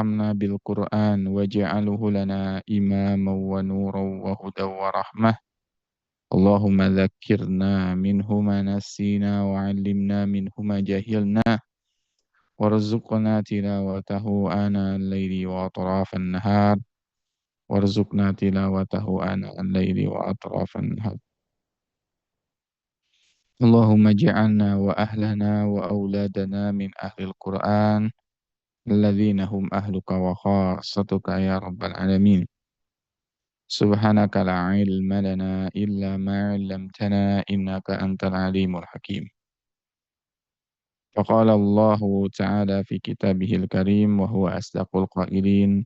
ارحمنا بالقرآن واجعله لنا إماما ونورا وهدى ورحمة. اللهم ذكرنا منه ما نسينا وعلمنا منه ما جهلنا وارزقنا تلاوته آناء الليل وأطراف النهار وارزقنا تلاوته آناء الليل وأطراف النهار. اللهم اجعلنا وأهلنا وأولادنا من أهل القرآن الذين هم أهلك وخاصتك يا رب العالمين. سبحانك لا علم لنا إلا ما علمتنا إنك أنت العليم الحكيم. فقال الله تعالى في كتابه الكريم وهو أصدق القائلين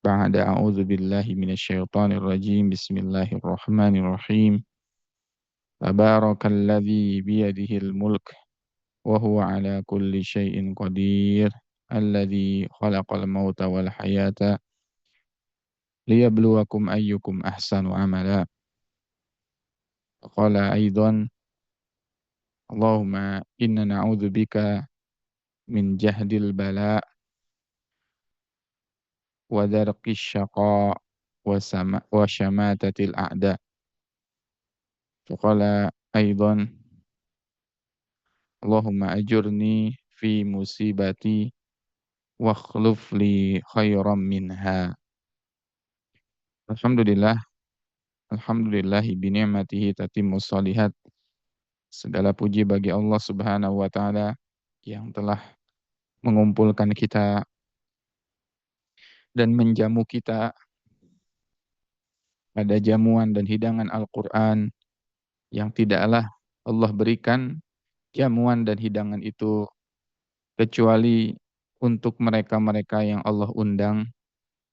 بعد أعوذ بالله من الشيطان الرجيم بسم الله الرحمن الرحيم. تبارك الذي بيده الملك وهو على كل شيء قدير الذي خلق الموت والحياة ليبلوكم أيكم أحسن عملا. وقال أيضا اللهم إنا نعوذ بك من جهد البلاء ودرك الشقاء وشماتة الأعداء. وقال أيضا اللهم أجرني في مصيبتي واخلف لي خيرا منها. Alhamdulillah, alhamdulillahi bini'matihi tatimmus shalihat. Segala puji bagi Allah Subhanahu wa taala yang telah mengumpulkan kita dan menjamu kita pada jamuan dan hidangan Al-Qur'an yang tidaklah Allah berikan jamuan dan hidangan itu kecuali untuk mereka-mereka yang Allah undang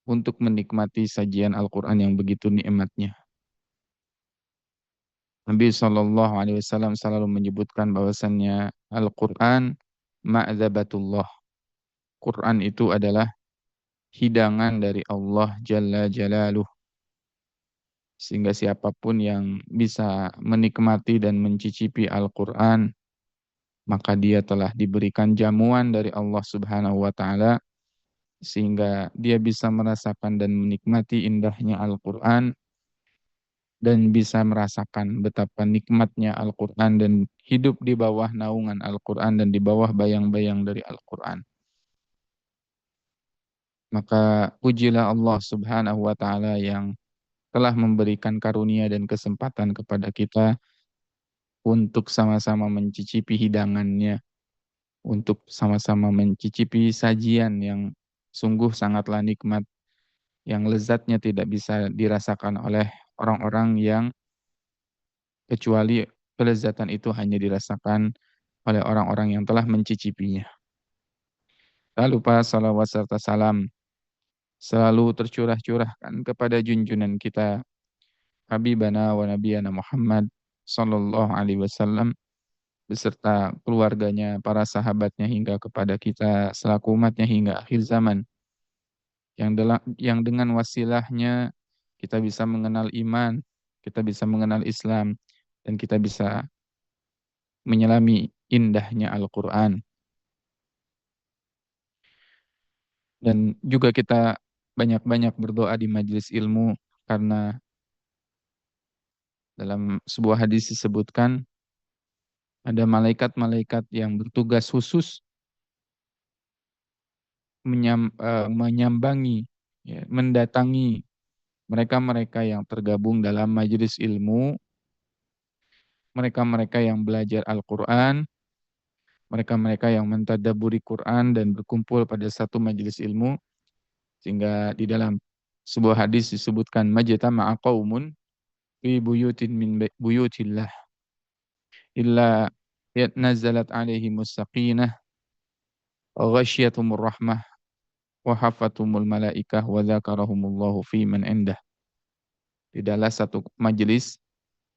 untuk menikmati sajian Al-Qur'an yang begitu nikmatnya. Nabi SAW selalu menyebutkan bahwasannya Al-Quran ma'dzabatullah. Quran itu adalah hidangan dari Allah Jalla Jalaluh. Sehingga siapapun yang bisa menikmati dan mencicipi Al-Quran, maka dia telah diberikan jamuan dari Allah Subhanahu wa Ta'ala, sehingga dia bisa merasakan dan menikmati indahnya Al-Quran dan bisa merasakan betapa nikmatnya Al-Quran dan hidup di bawah naungan Al-Quran dan di bawah bayang-bayang dari Al-Quran. Maka pujilah Allah Subhanahu wa Ta'ala yang telah memberikan karunia dan kesempatan kepada kita untuk sama-sama mencicipi hidangannya, untuk sama-sama mencicipi sajian yang sungguh sangatlah nikmat, yang lezatnya tidak bisa dirasakan oleh orang-orang yang kecuali kelezatan itu hanya dirasakan oleh orang-orang yang telah mencicipinya. Tak lupa salawat serta salam selalu tercurah-curahkan kepada junjungan kita Habibana wa Nabiyana Muhammad sallallahu alaihi wasallam beserta keluarganya, para sahabatnya hingga kepada kita selaku umatnya hingga akhir zaman. Yang dengan wasilahnya kita bisa mengenal iman, kita bisa mengenal Islam, dan kita bisa menyelami indahnya Al-Quran. Dan juga kita banyak-banyak berdoa di majelis ilmu karena dalam sebuah hadis disebutkan ada malaikat-malaikat yang bertugas khusus menyambangi, ya, mendatangi mereka-mereka yang tergabung dalam majelis ilmu, mereka-mereka yang belajar Al-Quran, mereka-mereka yang mentadabburi Quran dan berkumpul pada satu majelis ilmu, sehingga di dalam sebuah hadis disebutkan majtama'a qaumun fi buyutin min buyutillah illa nazalat alaihimus sakinah wa ghasyiatumur rahmah wa hafatumul malaikah wa dzakarahumullahu fi man indah. Tidaklah satu majelis,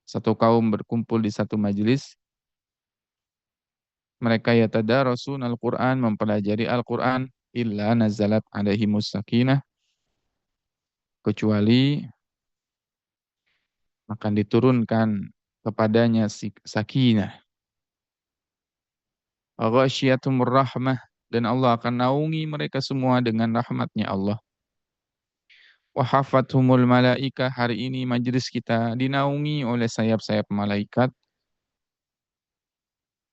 satu kaum berkumpul di satu majelis, mereka yatadarasun al-Quran, mempelajari Al-Quran, illa nazalat alaihimus sakinah, kecuali akan diturunkan kepadanya sakinah. Ghasyiatumur rahmah, Dan Allah akan naungi mereka semua dengan rahmatnya Allah. Wahafathumul malaika, hari ini majelis kita dinaungi oleh sayap-sayap malaikat,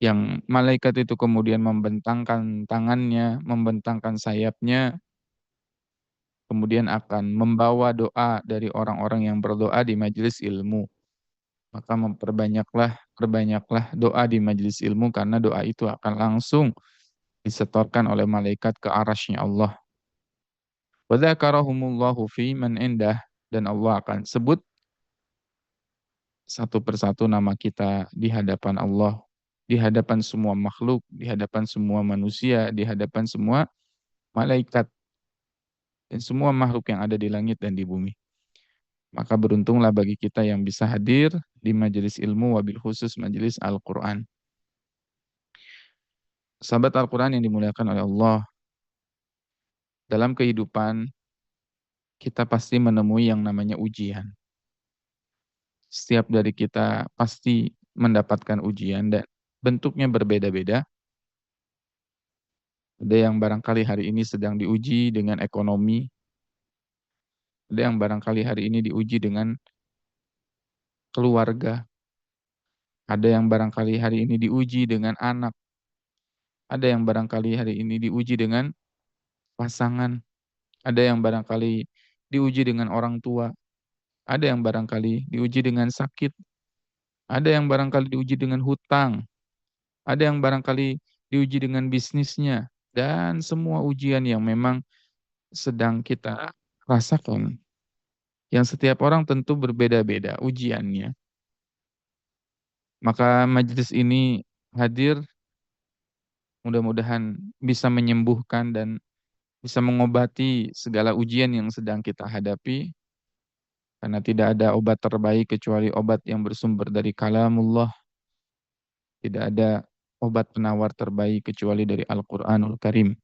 yang malaikat itu kemudian membentangkan tangannya, membentangkan sayapnya, kemudian akan membawa doa dari orang-orang yang berdoa di majelis ilmu. Maka perbanyaklah doa di majelis ilmu, karena doa itu akan langsung disetorkan oleh malaikat ke arasy-Nya Allah. Wa dzakarahumullahu fi man indah, dan Allah akan sebut satu persatu nama kita di hadapan Allah, di hadapan semua makhluk, di hadapan semua manusia, di hadapan semua malaikat, dan semua makhluk yang ada di langit dan di bumi. Maka beruntunglah bagi kita yang bisa hadir di majelis ilmu, wabil khusus majelis Al-Quran. Sahabat Al-Quran yang dimuliakan oleh Allah, dalam kehidupan kita pasti menemui yang namanya ujian. Setiap dari kita pasti mendapatkan ujian dan bentuknya berbeda-beda. Ada yang barangkali hari ini sedang diuji dengan ekonomi, ada yang barangkali hari ini diuji dengan keluarga, ada yang barangkali hari ini diuji dengan anak, ada yang barangkali hari ini diuji dengan pasangan, ada yang barangkali diuji dengan orang tua, ada yang barangkali diuji dengan sakit, ada yang barangkali diuji dengan hutang, ada yang barangkali diuji dengan bisnisnya, dan semua ujian yang memang sedang kita rasakan. Yang setiap orang tentu berbeda-beda ujiannya. Maka majelis ini hadir, mudah-mudahan bisa menyembuhkan dan bisa mengobati segala ujian yang sedang kita hadapi. Karena tidak ada obat terbaik kecuali obat yang bersumber dari kalamullah. Tidak ada obat penawar terbaik kecuali dari Al-Quranul Karim.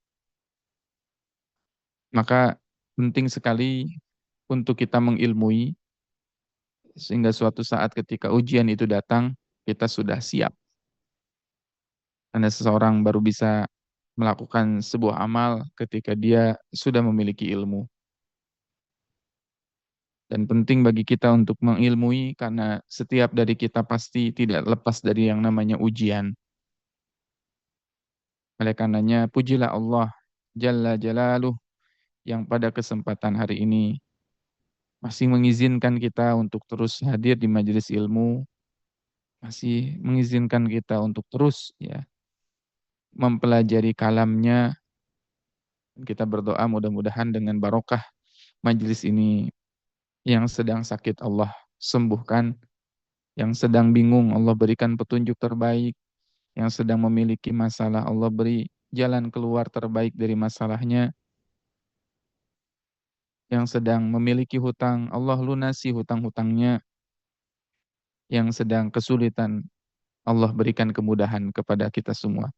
Maka penting sekali untuk kita mengilmui, sehingga suatu saat ketika ujian itu datang, kita sudah siap. Karena seseorang baru bisa melakukan sebuah amal ketika dia sudah memiliki ilmu. Dan penting bagi kita untuk mengilmui, karena setiap dari kita pasti tidak lepas dari yang namanya ujian. Oleh karenanya, pujilah Allah Jalla Jalaluh yang pada kesempatan hari ini masih mengizinkan kita untuk terus hadir di majelis ilmu, masih mengizinkan kita untuk terus ya mempelajari kalamnya. Kita berdoa mudah-mudahan dengan barokah majelis ini, yang sedang sakit Allah sembuhkan, yang sedang bingung Allah berikan petunjuk terbaik, yang sedang memiliki masalah Allah beri jalan keluar terbaik dari masalahnya, yang sedang memiliki hutang Allah lunasi hutang-hutangnya, yang sedang kesulitan Allah berikan kemudahan kepada kita semua.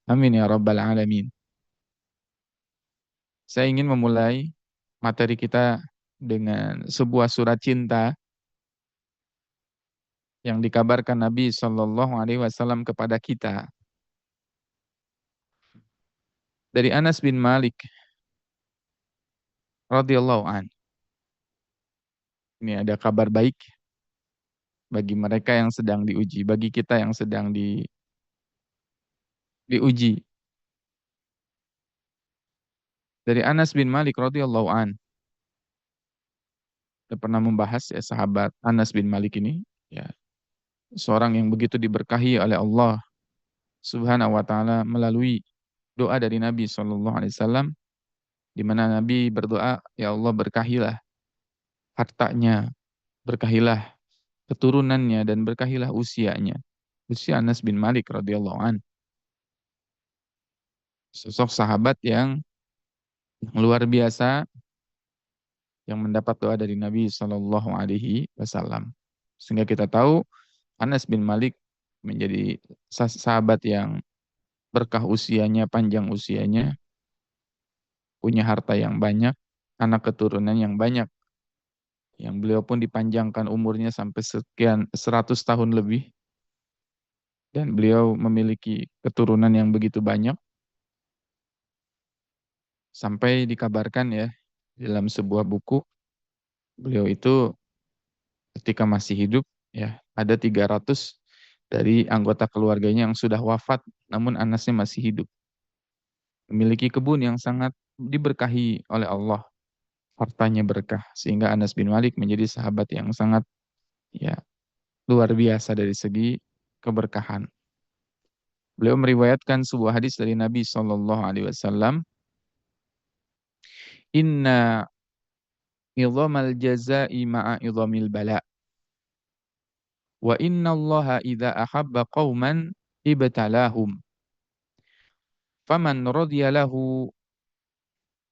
Amin ya rabbal alamin. Saya ingin memulai materi kita dengan sebuah surat cinta yang dikabarkan Nabi Shallallahu Alaihi Wasallam kepada kita dari Anas bin Malik radhiyallahu an. Ini ada kabar baik bagi mereka yang sedang diuji, bagi kita yang sedang diuji. Dari Anas bin Malik radhiyallahu an. Kita pernah membahas ya sahabat Anas bin Malik ini, ya, seorang yang begitu diberkahi oleh Allah Subhanahu wa taala melalui doa dari Nabi Shallallahu alaihi wasallam, di mana Nabi berdoa, ya Allah berkahilah hartanya, berkahilah keturunannya, dan berkahilah usianya. Usia Anas bin Malik radhiyallahu an. Sosok sahabat yang luar biasa, yang mendapat doa dari Nabi Shallallahu Alaihi Wasallam. Sehingga kita tahu Anas bin Malik menjadi sahabat yang berkah usianya, panjang usianya, punya harta yang banyak, anak keturunan yang banyak, yang beliau pun dipanjangkan umurnya sampai sekian 100 tahun lebih, dan beliau memiliki keturunan yang begitu banyak. Sampai dikabarkan ya dalam sebuah buku, beliau itu ketika masih hidup ya ada 300 dari anggota keluarganya yang sudah wafat namun Anasnya masih hidup. Memiliki kebun yang sangat diberkahi oleh Allah, hartanya berkah sehingga Anas bin Malik menjadi sahabat yang sangat ya luar biasa dari segi keberkahan. Beliau meriwayatkan sebuah hadis dari Nabi Shallallahu Alaihi Wasallam, Inna idhamal jazai ma'a idhamil bala. Wa inna allaha idza ahabba qauman ibtalahum. Faman radiya lahu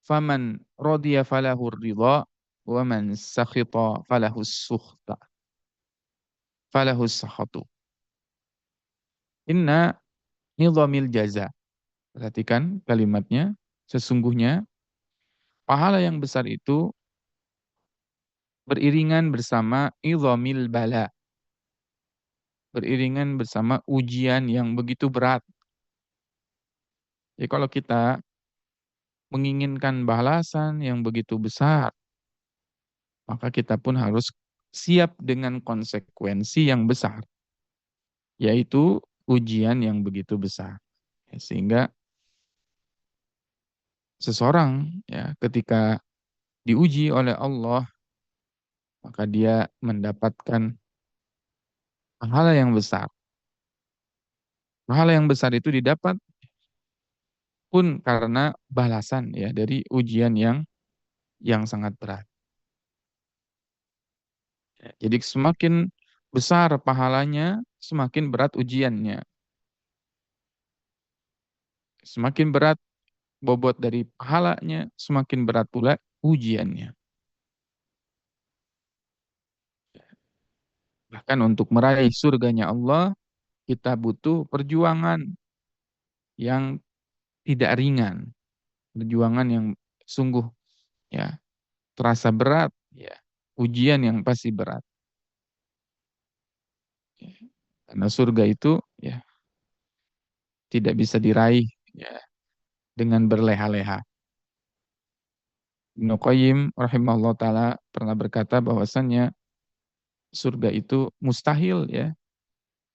faman radiya falahu ridha wa man sakhita falahu sukhta. Falahu sakhatu. Inna nizamil jaza. Perhatikan kalimatnya. Sesungguhnya pahala yang besar itu beriringan bersama idhamil bala. Beriringan bersama ujian yang begitu berat. Jadi kalau kita menginginkan balasan yang begitu besar, maka kita pun harus siap dengan konsekuensi yang besar, yaitu ujian yang begitu besar. Ya, sehingga seseorang ya ketika diuji oleh Allah, maka dia mendapatkan pahala yang besar. Pahala yang besar itu didapat pun karena balasan ya dari ujian yang sangat berat. Ya, jadi semakin besar pahalanya, semakin berat ujiannya. Semakin berat bobot dari pahalanya, semakin berat pula ujiannya. Bahkan untuk meraih surganya Allah, kita butuh perjuangan yang tidak ringan. Perjuangan yang sungguh ya terasa berat, ya. Ujian yang pasti berat. Ya. Karena surga itu ya tidak bisa diraih ya dengan berleha-leha. Ibnu Qayyim rahimahullah taala pernah berkata bahwasannya surga itu mustahil ya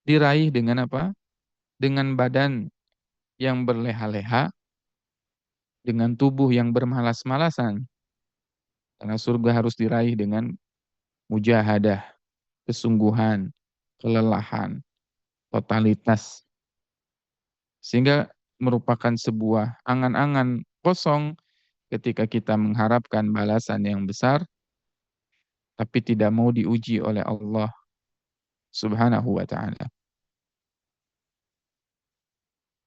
diraih dengan apa? Dengan badan yang berleha-leha, dengan tubuh yang bermalas-malasan. Karena surga harus diraih dengan mujahadah, kesungguhan, kelelahan, totalitas. Sehingga merupakan sebuah angan-angan kosong ketika kita mengharapkan balasan yang besar, tapi tidak mau diuji oleh Allah Subhanahu wa ta'ala.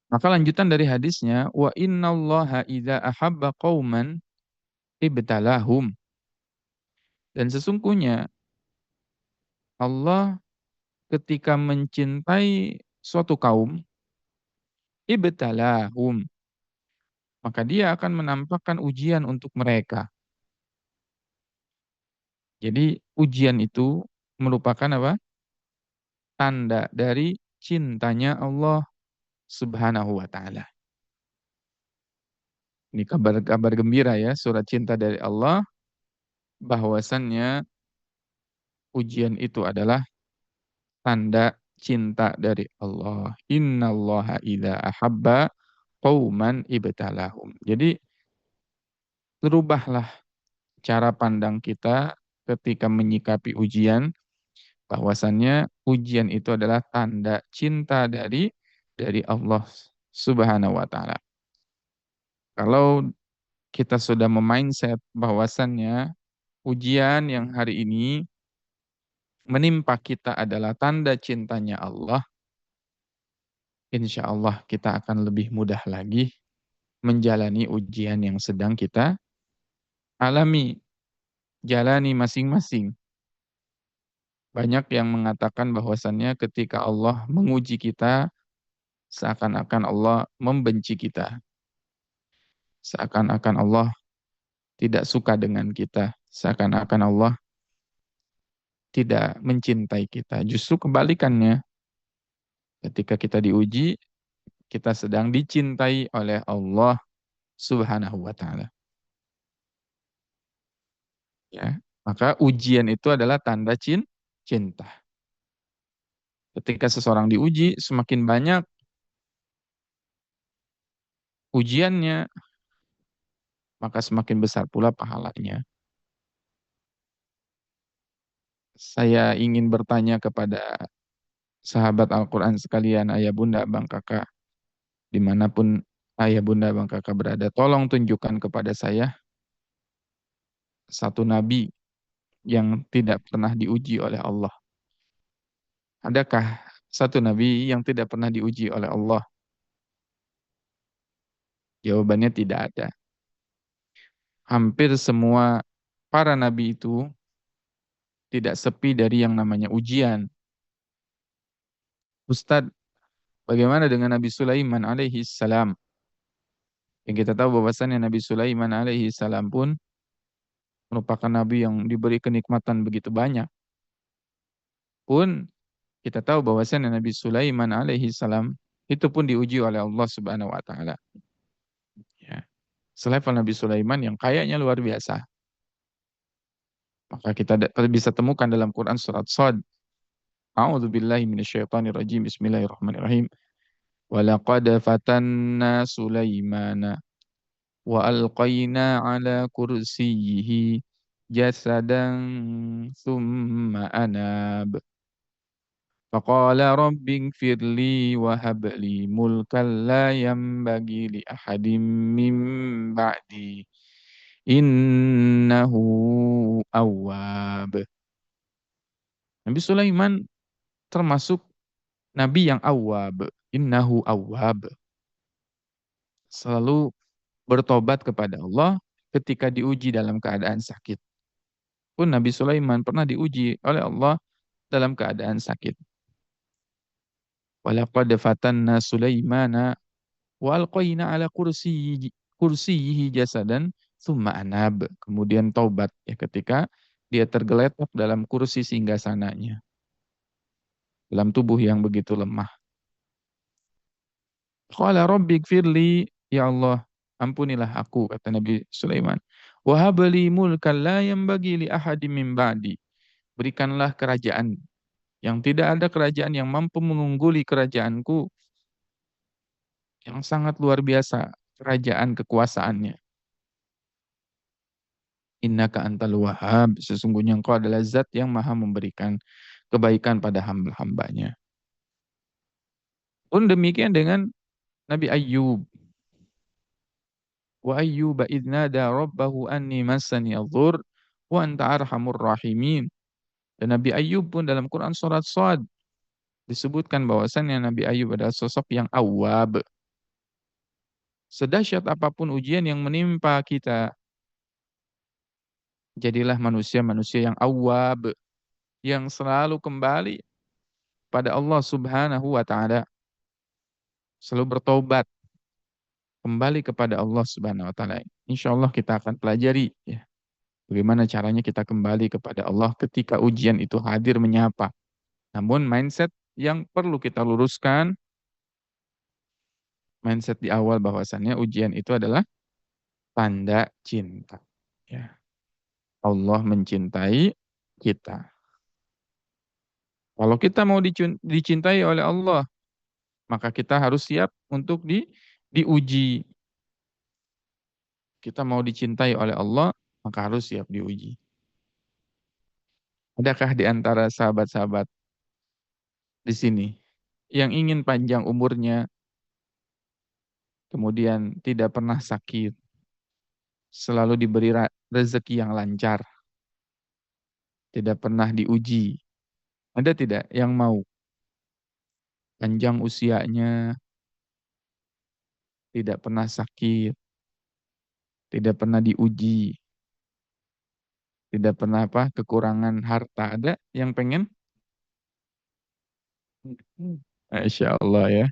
Maka lanjutan dari hadisnya, wa innallaha idza ahabba qauman ibtalahum. Dan sesungguhnya Allah ketika mencintai suatu kaum, ibtalahum, maka dia akan menampakkan ujian untuk mereka. Jadi ujian itu merupakan apa? Tanda dari cintanya Allah Subhanahu wa taala. Ini kabar gembira ya, surat cinta dari Allah bahwasannya ujian itu adalah tanda cinta dari Allah. Innallaha idza ahabba qauman ibtalahum. Jadi rubahlah cara pandang kita ketika menyikapi ujian, bahwasannya ujian itu adalah tanda cinta dari Allah Subhanahu wa taala. Kalau kita sudah memindset bahwasannya ujian yang hari ini menimpa kita adalah tanda cintanya Allah, insya Allah kita akan lebih mudah lagi menjalani ujian yang sedang kita alami, jalani masing-masing. Banyak yang mengatakan bahwasannya ketika Allah menguji kita, seakan-akan Allah membenci kita. Seakan-akan Allah tidak suka dengan kita. Seakan-akan Allah tidak mencintai kita. Justru kebalikannya, ketika kita diuji, kita sedang dicintai oleh Allah Subhanahu wa ta'ala. Ya. Maka ujian itu adalah tanda cinta. Ketika seseorang diuji, semakin banyak ujiannya, maka semakin besar pula pahalanya. Saya ingin bertanya kepada sahabat Al-Quran sekalian, ayah bunda, abang kakak, dimanapun ayah bunda, abang kakak berada, tolong tunjukkan kepada saya satu nabi yang tidak pernah diuji oleh Allah. Adakah satu nabi yang tidak pernah diuji oleh Allah? Jawabannya tidak ada. Hampir semua para nabi itu tidak sepi dari yang namanya ujian. Ustadz, bagaimana dengan Nabi Sulaiman alaihi salam? Yang kita tahu bahwasannya Nabi Sulaiman alaihi salam pun merupakan nabi yang diberi kenikmatan begitu banyak. Pun kita tahu bahwasannya Nabi Sulaiman alaihi salam itu pun diuji oleh Allah Subhanahu wa taala. Ya. Selevel Nabi Sulaiman yang kayaknya luar biasa. Maka kita bisa temukan dalam Quran surat Shad. A'udzu billahi minasyaitonir rajim. Bismillahirrahmanirrahim. Walaqad fatanna Sulaimana wa alqaina ala kursiyyihi jasadan thumma anab. Faqala rabbi ighfirli wa hab li mulkan la yanbaghi li ahadin min ba'di innahu awwab. Nabi Sulaiman termasuk nabi yang awwab. Innahu awwab. Selalu bertobat kepada Allah ketika diuji dalam keadaan sakit. Pun Nabi Sulaiman pernah diuji oleh Allah dalam keadaan sakit. Walaqad fatanna Sulaimana wa alqaina ala kursiyyihi jasadan thumma anab. Kemudian taubat ya ketika dia tergeletak dalam kursi singgasananya. Dalam tubuh yang begitu lemah. Qala rabbi gfirli, ya Allah, ampunilah aku, kata Nabi Sulaiman. Wa habli mulkan la yanbaghi li ahadin min ba'di. Berikanlah kerajaan yang tidak ada kerajaan yang mampu mengungguli kerajaanku yang sangat luar biasa, kerajaan kekuasaannya. Innaka antal wahhab, sesungguhnya engkau adalah zat yang maha memberikan kebaikan pada hamba-hambanya. Pun demikian dengan Nabi Ayyub. Wa ayyuba idnada rabbahu anni massani adh-dhur wa anta arhamur rahimin. Dan Nabi Ayyub pun dalam Quran surat Shad disebutkan bahwasannya Nabi Ayyub adalah sosok yang awwab. Sedahsyat apapun ujian yang menimpa kita, jadilah manusia-manusia yang awwab, yang selalu kembali pada Allah Subhanahu wa taala, selalu bertobat kembali kepada Allah Subhanahu wa taala. Insyaallah kita akan pelajari ya, bagaimana caranya kita kembali kepada Allah ketika ujian itu hadir menyapa. Namun mindset yang perlu kita luruskan, mindset di awal bahwasannya ujian itu adalah tanda cinta. Ya. Allah mencintai kita. Kalau kita mau dicintai oleh Allah, maka kita harus siap untuk diuji. Kita mau dicintai oleh Allah, maka harus siap diuji. Adakah di antara sahabat-sahabat di sini yang ingin panjang umurnya, kemudian tidak pernah sakit, selalu diberi rezeki yang lancar, tidak pernah diuji? Ada tidak yang mau panjang usianya, tidak pernah sakit, tidak pernah diuji, tidak pernah apa kekurangan harta? Ada yang pengen? Masya Allah ya.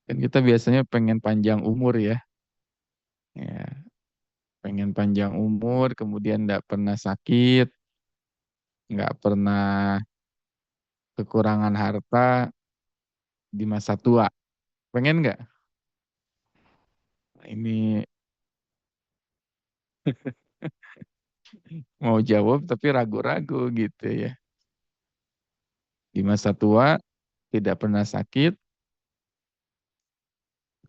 Kan kita biasanya pengen panjang umur ya. Ya, pengen panjang umur, kemudian nggak pernah sakit, nggak pernah kekurangan harta di masa tua. Pengen nggak? Nah, ini Mau jawab tapi ragu-ragu gitu ya. Di masa tua tidak pernah sakit,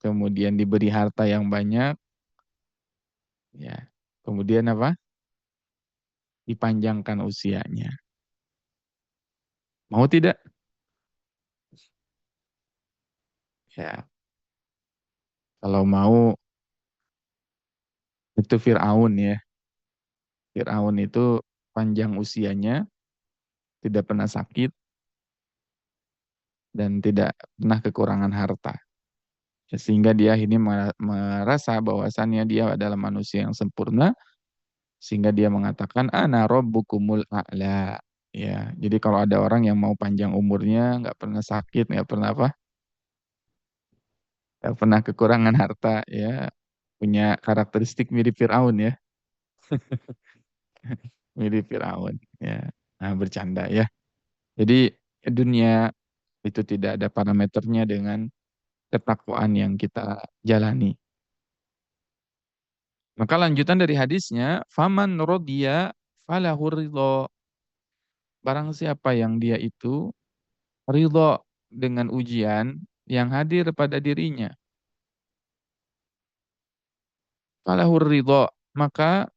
kemudian diberi harta yang banyak, ya. Kemudian apa? Dipanjangkan usianya. Mau tidak? Ya, kalau mau itu Fir'aun ya. Fir'aun itu panjang usianya, tidak pernah sakit, dan tidak pernah kekurangan harta. Ya, sehingga dia ini merasa bahwasannya dia adalah manusia yang sempurna, sehingga dia mengatakan, Ana rabbukumul a'la. Ya, jadi kalau ada orang yang mau panjang umurnya, nggak pernah sakit, nggak pernah apa, nggak pernah kekurangan harta, ya punya karakteristik mirip Fir'aun ya, mirip Fir'aun. Ya, nah bercanda ya. Jadi dunia itu tidak ada parameternya dengan ketakwaan yang kita jalani. Maka lanjutan dari hadisnya, faman rodiya falahur ridho. Barang siapa yang dia itu ridho dengan ujian yang hadir pada dirinya. Falahur ridho, maka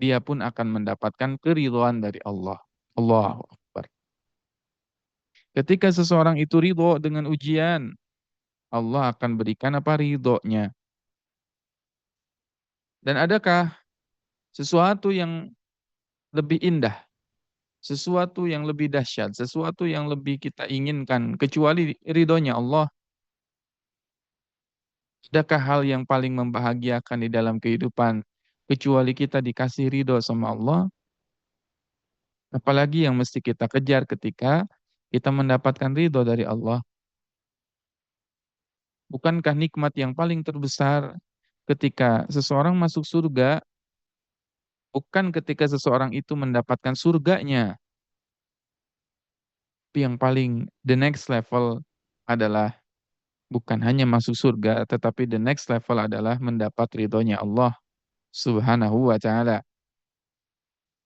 dia pun akan mendapatkan keridhaan dari Allah. Allahu Akbar. Ketika seseorang itu ridho dengan ujian, Allah akan berikan apa ridhonya. Dan adakah sesuatu yang lebih indah, sesuatu yang lebih dahsyat, sesuatu yang lebih kita inginkan kecuali ridhonya Allah? Adakah hal yang paling membahagiakan di dalam kehidupan kecuali kita dikasih ridho sama Allah? Apalagi yang mesti kita kejar ketika kita mendapatkan ridho dari Allah? Bukankah nikmat yang paling terbesar ketika seseorang masuk surga, bukan ketika seseorang itu mendapatkan surganya, tapi yang paling the next level adalah bukan hanya masuk surga, tetapi the next level adalah mendapat ridhonya Allah Subhanahu wa Ta'ala.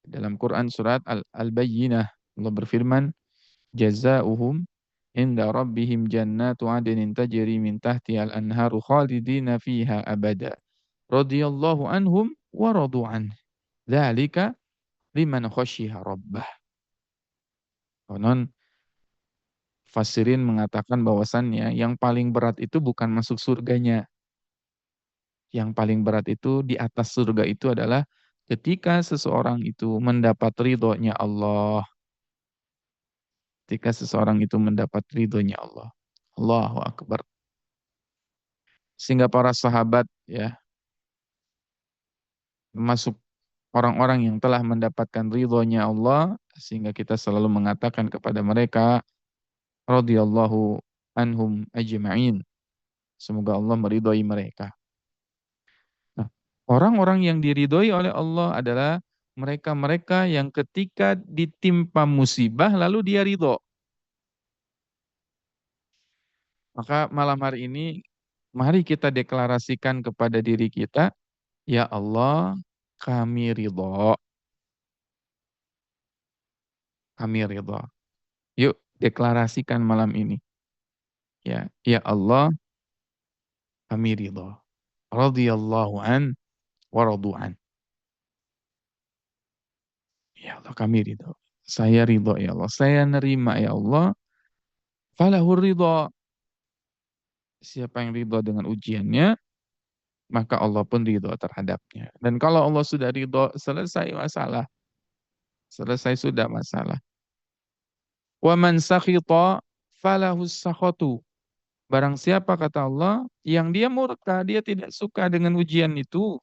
Dalam Quran surat Al-Bayyinah, Allah berfirman, jazaohum inda rabbihim jannatu adnin tajri min tahtihal anharu khalidina fiha abada. Radhiyallahu anhum wa radu an. Dzalika liman khasyiha rabbah. Konon fasirin mengatakan bahwasannya yang paling berat itu bukan masuk surganya. Yang paling berat itu di atas surga itu adalah ketika seseorang itu mendapat ridhonya Allah. Ketika seseorang itu mendapat ridhonya Allah. Allahu Akbar. Sehingga para sahabat ya, masuk orang-orang yang telah mendapatkan ridhonya Allah, sehingga kita selalu mengatakan kepada mereka, radhiyallahu anhum ajma'in. Semoga Allah meridhoi mereka. Nah, orang-orang yang diridhoi oleh Allah adalah mereka-mereka yang ketika ditimpa musibah lalu dia ridho. Maka malam hari ini mari kita deklarasikan kepada diri kita, ya Allah, kami ridho, kami ridho. Yuk deklarasikan malam ini. Ya, ya Allah, kami ridho. Radhiyallahu an wa radu an. Ya Allah, kami ridho. Saya ridho ya Allah. Saya nerima ya Allah. Falahur ridho. Siapa yang ridho dengan ujiannya, maka Allah pun ridho terhadapnya. Dan kalau Allah sudah ridho, selesai masalah. Selesai sudah masalah. Wa man sakhita falahus sakhatu. Barang siapa kata Allah, yang dia murka, dia tidak suka dengan ujian itu.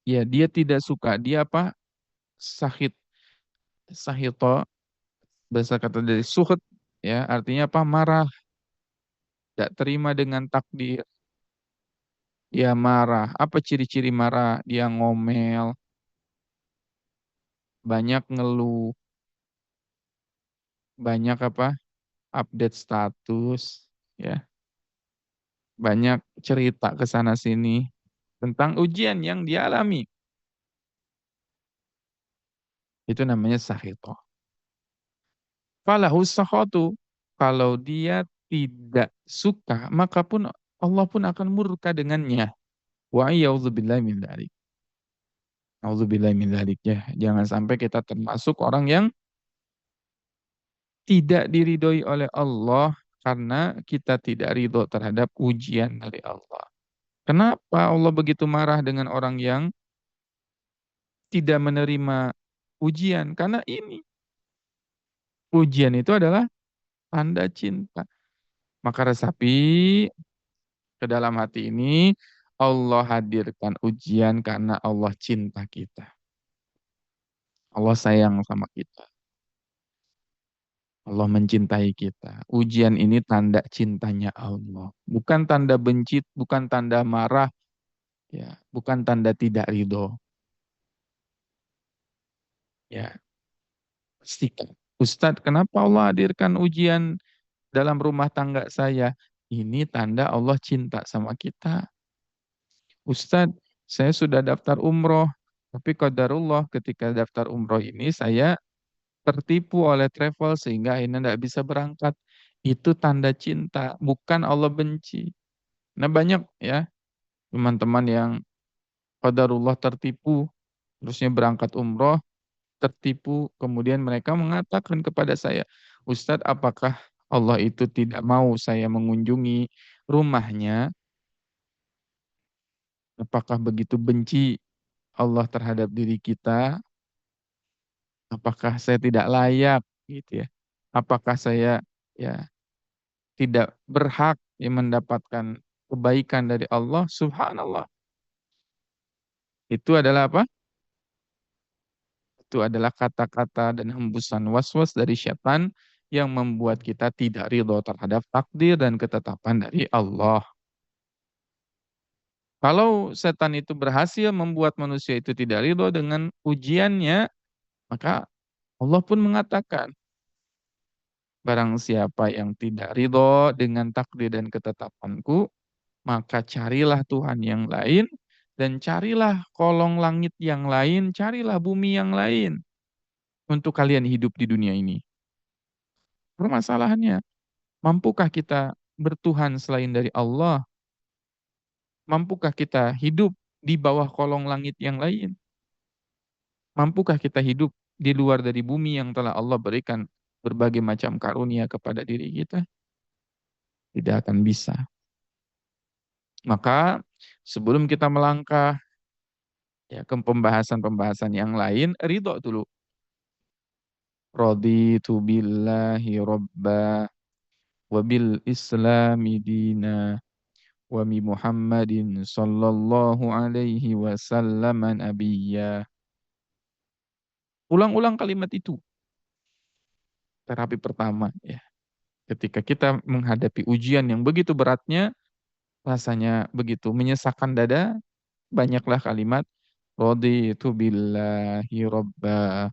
Ya, dia tidak suka. Dia apa? Sahit. Sahito, bahasa kata dari suhut. Ya, artinya apa? Marah. Tidak terima dengan takdir. Dia marah. Apa ciri-ciri marah? Dia ngomel. Banyak ngeluh. Banyak apa? Update status. Ya, banyak cerita ke sana sini. tentang ujian yang dia alami. Itu namanya sakhitoh. Falahu sakhatu. Kalau dia tidak suka, maka pun Allah pun akan murka dengannya. Wa a'udzubillahi min dzalik. A'udzubillahi min dzalik ya. Jangan sampai kita termasuk orang yang tidak diridhoi oleh Allah karena kita tidak ridho terhadap ujian dari Allah. Kenapa Allah begitu marah dengan orang yang tidak menerima ujian? Karena ini ujian itu adalah tanda cinta. Maka resapi ke dalam hati ini, Allah hadirkan ujian karena Allah cinta kita. Allah sayang sama kita. Allah mencintai kita. Ujian ini tanda cintanya Allah. Bukan tanda benci, bukan tanda marah, ya, bukan tanda tidak ridho. Ya, pastikan. Ustadz, kenapa Allah hadirkan ujian dalam rumah tangga saya? Ini tanda Allah cinta sama kita. Ustadz, saya sudah daftar umroh, tapi qadarullah ketika daftar umroh ini saya tertipu oleh travel sehingga akhirnya tidak bisa berangkat. Itu tanda cinta, bukan Allah benci. Nah banyak ya teman-teman yang qadarullah tertipu, terusnya berangkat umroh, tertipu, kemudian mereka mengatakan kepada saya, Ustadz apakah Allah itu tidak mau saya mengunjungi rumahnya? Apakah begitu benci Allah terhadap diri kita? Apakah saya tidak layak gitu ya? Apakah saya ya tidak berhak ya, mendapatkan kebaikan dari Allah? Subhanallah. Itu adalah apa? Itu adalah kata-kata dan hembusan was-was dari syaitan yang membuat kita tidak ridho terhadap takdir dan ketetapan dari Allah. Kalau setan itu berhasil membuat manusia itu tidak ridho dengan ujiannya, maka Allah pun mengatakan, barang siapa yang tidak ridho dengan takdir dan ketetapanku, maka carilah Tuhan yang lain, dan carilah kolong langit yang lain, carilah bumi yang lain untuk kalian hidup di dunia ini. Permasalahannya, mampukah kita bertuhan selain dari Allah? Mampukah kita hidup di bawah kolong langit yang lain? Mampukah kita hidup di luar dari bumi yang telah Allah berikan berbagai macam karunia kepada diri kita? Tidak akan bisa. Maka sebelum kita melangkah ya ke pembahasan-pembahasan yang lain, ridho dulu. Raditu billahi robba wa bil islami dina wa bi Muhammadin sallallahu alaihi wasallam nabiyya. Ulang-ulang kalimat itu. Terapi pertama ya. Ketika kita menghadapi ujian yang begitu beratnya, rasanya begitu menyesakkan dada, banyaklah kalimat raditu billahi robba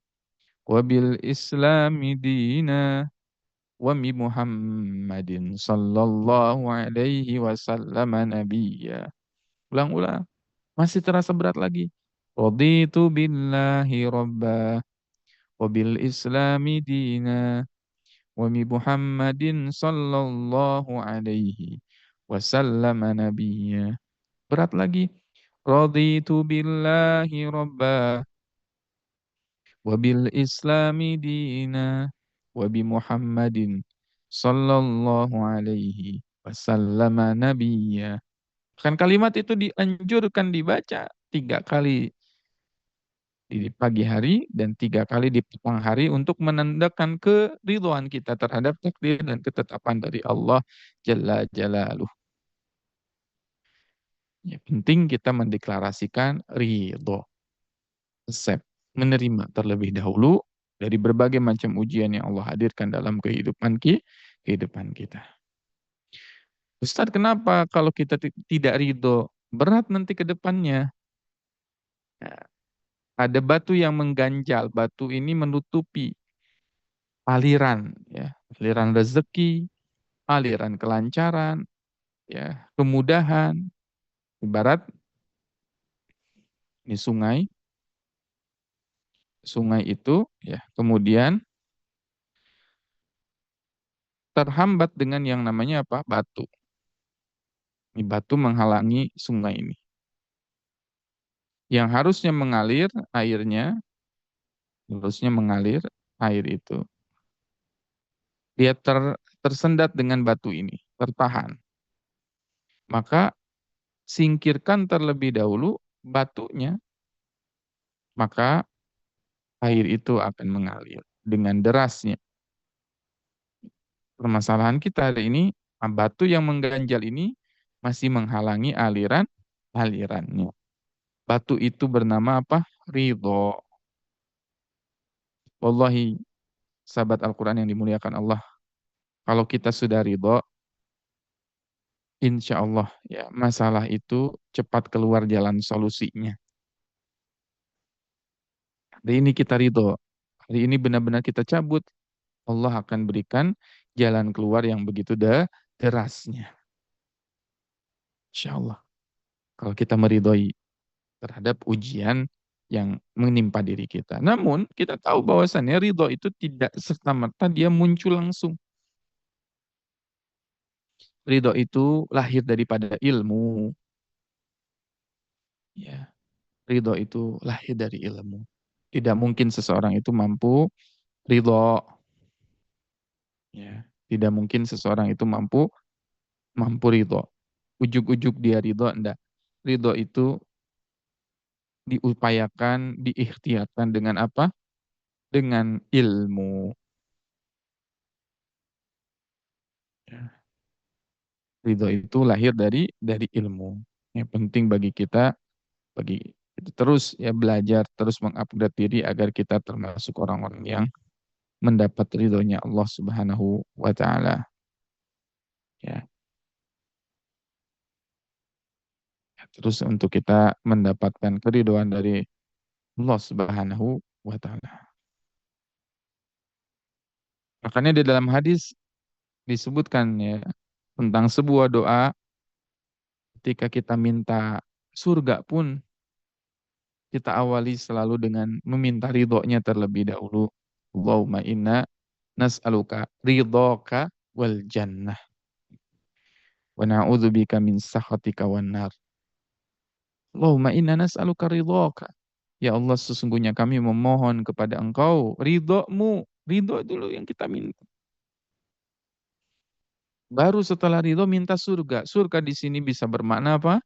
wa bil islami dina wa bi Muhammadin sallallahu alaihi wasallam nabiyya. Ulang-ulang. Masih terasa berat lagi. Raditu billahi robba wa bil islami dina wa bi Muhammadin sallallahu alaihi wasallam nabiyya. Berat lagi. Raditu billahi robba wa bil islami dina wa bi Muhammadin sallallahu alaihi wasallam nabiyya. Kan kalimat itu dianjurkan dibaca 3 kali di pagi hari dan 3 kali di petang hari untuk menandakan keridhaan kita terhadap takdir dan ketetapan dari Allah Jalla Jalaluh. Ya, penting kita mendeklarasikan ridho, accept, menerima terlebih dahulu dari berbagai macam ujian yang Allah hadirkan dalam kehidupan kita. Ustadz, kenapa kalau kita tidak ridho, berat nanti ke depannya? Nah, ada batu yang mengganjal, batu ini menutupi aliran, ya, aliran rezeki, aliran kelancaran, ya, kemudahan. Ibarat Ini sungai, sungai itu ya kemudian terhambat dengan yang namanya apa? Batu. Ini batu menghalangi sungai ini. Yang harusnya mengalir airnya, harusnya mengalir air itu. Dia tersendat dengan batu ini, tertahan. Maka singkirkan terlebih dahulu batunya, maka air itu akan mengalir dengan derasnya. Permasalahan kita hari ini, batu yang mengganjal ini masih menghalangi alirannya. Batu itu bernama apa? Ridho. Wallahi, sahabat Al-Quran yang dimuliakan Allah. Kalau kita sudah ridho, insya Allah ya masalah itu cepat keluar jalan solusinya. Hari ini kita ridho. Hari ini benar-benar kita cabut. Allah akan berikan jalan keluar yang begitu derasnya. Insya Allah. Kalau kita meridhoi terhadap ujian yang menimpa diri kita. Namun kita tahu bahwasannya ridho itu tidak serta-merta dia muncul langsung. Ridho itu lahir daripada ilmu. Ya, ridho itu lahir dari ilmu. Tidak mungkin seseorang itu mampu ridho. Ya, tidak mungkin seseorang itu mampu mampu ridho. Ujuk-ujuk dia ridho, enggak. Ridho itu diupayakan, diikhtiarkan dengan apa? Dengan ilmu. Ya. Ridho itu lahir dari ilmu. Yang penting bagi kita, bagi kita terus ya belajar, terus mengupgrade diri agar kita termasuk orang-orang yang mendapat ridhonya Allah Subhanahu wa taala. Ya. Terus untuk kita mendapatkan keridhaan dari Allah Subhanahu wa taala. Makanya di dalam hadis disebutkan ya tentang sebuah doa ketika kita minta surga pun kita awali selalu dengan meminta ridhonya terlebih dahulu. Allahumma inna nas'aluka ridhoka wal jannah wa na'udzubika min sakhatika wan nar. Allahumma inna nas'aluka ridhoka. Ya Allah, sesungguhnya kami memohon kepada Engkau ridhomu. Ridho dulu yang kita minta. Baru setelah ridho minta surga. Surga di sini bisa bermakna apa?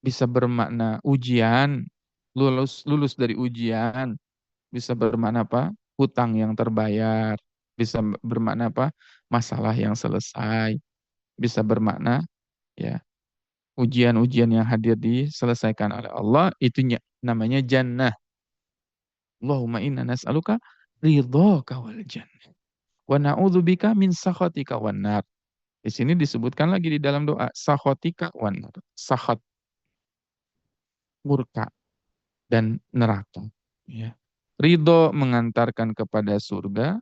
Bisa bermakna ujian, lulus lulus dari ujian, bisa bermakna apa? Hutang yang terbayar, bisa bermakna apa? Masalah yang selesai, bisa bermakna ya ujian-ujian yang hadir diselesaikan oleh Allah itu namanya jannah. Allahumma inna nas'aluka ridhaka wal jannah wa na'udzubika min sakhatika wan nar. Di sini disebutkan lagi di dalam doa sakhatika wan nar. Sakhat murka dan neraka. Ya. Ridho mengantarkan kepada surga,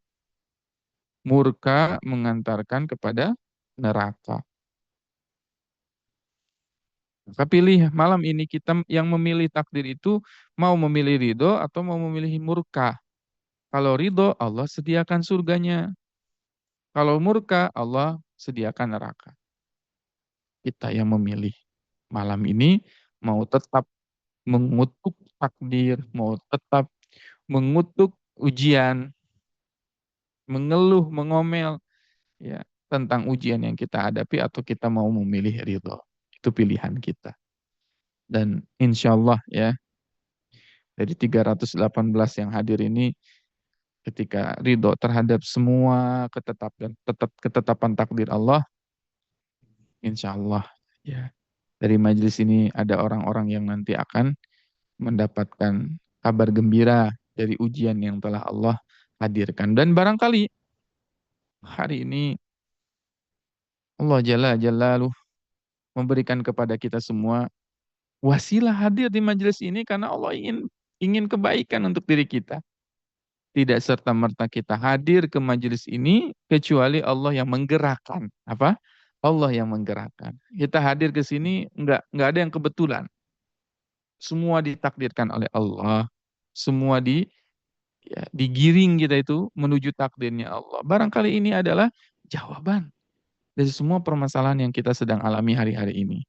murka mengantarkan kepada neraka. Maka pilih malam ini kita yang memilih takdir itu mau memilih ridho atau mau memilih murka. Kalau ridho, Allah sediakan surganya. Kalau murka, Allah sediakan neraka. Kita yang memilih malam ini mau tetap mengutuk takdir, mau tetap mengutuk ujian, mengeluh, mengomel ya tentang ujian yang kita hadapi atau kita mau memilih ridho. Itu pilihan kita. Dan insya Allah ya dari 318 yang hadir ini ketika ridho terhadap semua ketetapan takdir Allah, insya Allah ya dari majelis ini ada orang-orang yang nanti akan mendapatkan kabar gembira dari ujian yang telah Allah hadirkan. Dan barangkali hari ini Allah Jalla Jalaluh memberikan kepada kita semua wasilah hadir di majelis ini karena Allah ingin kebaikan untuk diri kita. Tidak serta-merta kita hadir ke majelis ini kecuali Allah yang menggerakkan. Apa? Allah yang menggerakkan. Kita hadir ke sini enggak ada yang kebetulan. Semua ditakdirkan oleh Allah. Semua digiring kita itu menuju takdirnya Allah. Barangkali ini adalah jawaban dari semua permasalahan yang kita sedang alami hari-hari ini.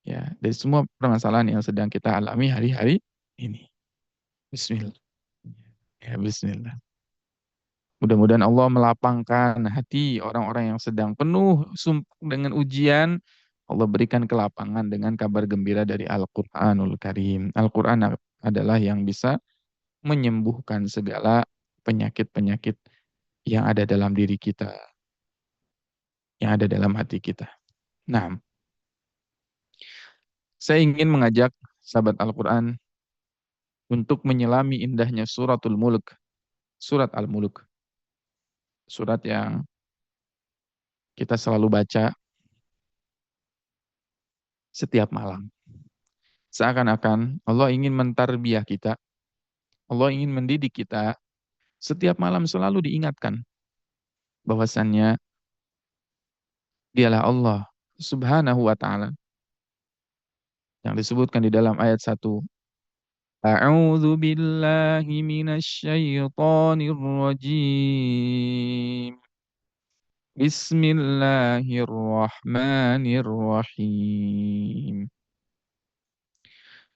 Ya, dari semua permasalahan yang sedang kita alami hari-hari ini. Bismillah. Ya, bismillah. Mudah-mudahan Allah melapangkan hati orang-orang yang sedang penuh dengan ujian. Allah berikan kelapangan dengan kabar gembira dari Al-Quranul Karim. Al-Quran adalah yang bisa menyembuhkan segala penyakit-penyakit yang ada dalam diri kita, yang ada dalam hati kita. Nah, saya ingin mengajak sahabat Al-Quran untuk menyelami indahnya suratul Mulk, surat Al-Mulk, surat yang kita selalu baca setiap malam. Seakan-akan Allah ingin mentarbiah kita, Allah ingin mendidik kita, setiap malam selalu diingatkan bahwasannya dialah Allah Subhanahu wa taala yang disebutkan di dalam ayat 1. A'udzu billahi minasy syaithanir rajim. Bismillahirrahmanirrahim.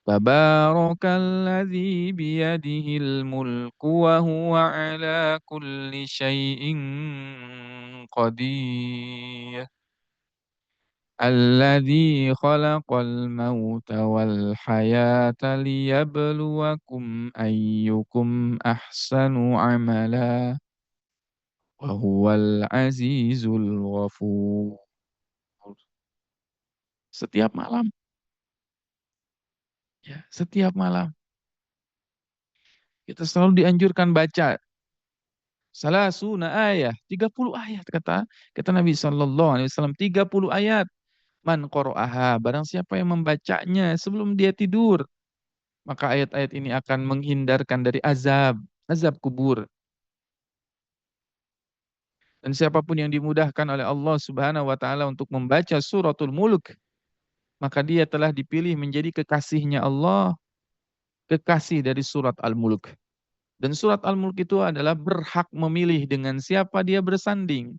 Tabarakalladzi biyadihil mulku wa huwa ala kulli syai'in qadir. Alladzi khalaqal mauta wal hayata liyabluwakum ayyukum ahsanu amala wa huwal azizul ghafur. Setiap malam, ya, setiap malam kita selalu dianjurkan baca salasuna ayat, 30 ayat kata Nabi sallallahu alaihi wasallam, 30 ayat. Man qara'aha, barang siapa yang membacanya sebelum dia tidur, maka ayat-ayat ini akan menghindarkan dari azab kubur. Dan siapapun yang dimudahkan oleh Allah Subhanahu wa taala untuk membaca suratul Mulk, maka dia telah dipilih menjadi kekasihnya Allah, kekasih dari surat Al-Mulk. Dan surat Al-Mulk itu adalah berhak memilih dengan siapa dia bersanding.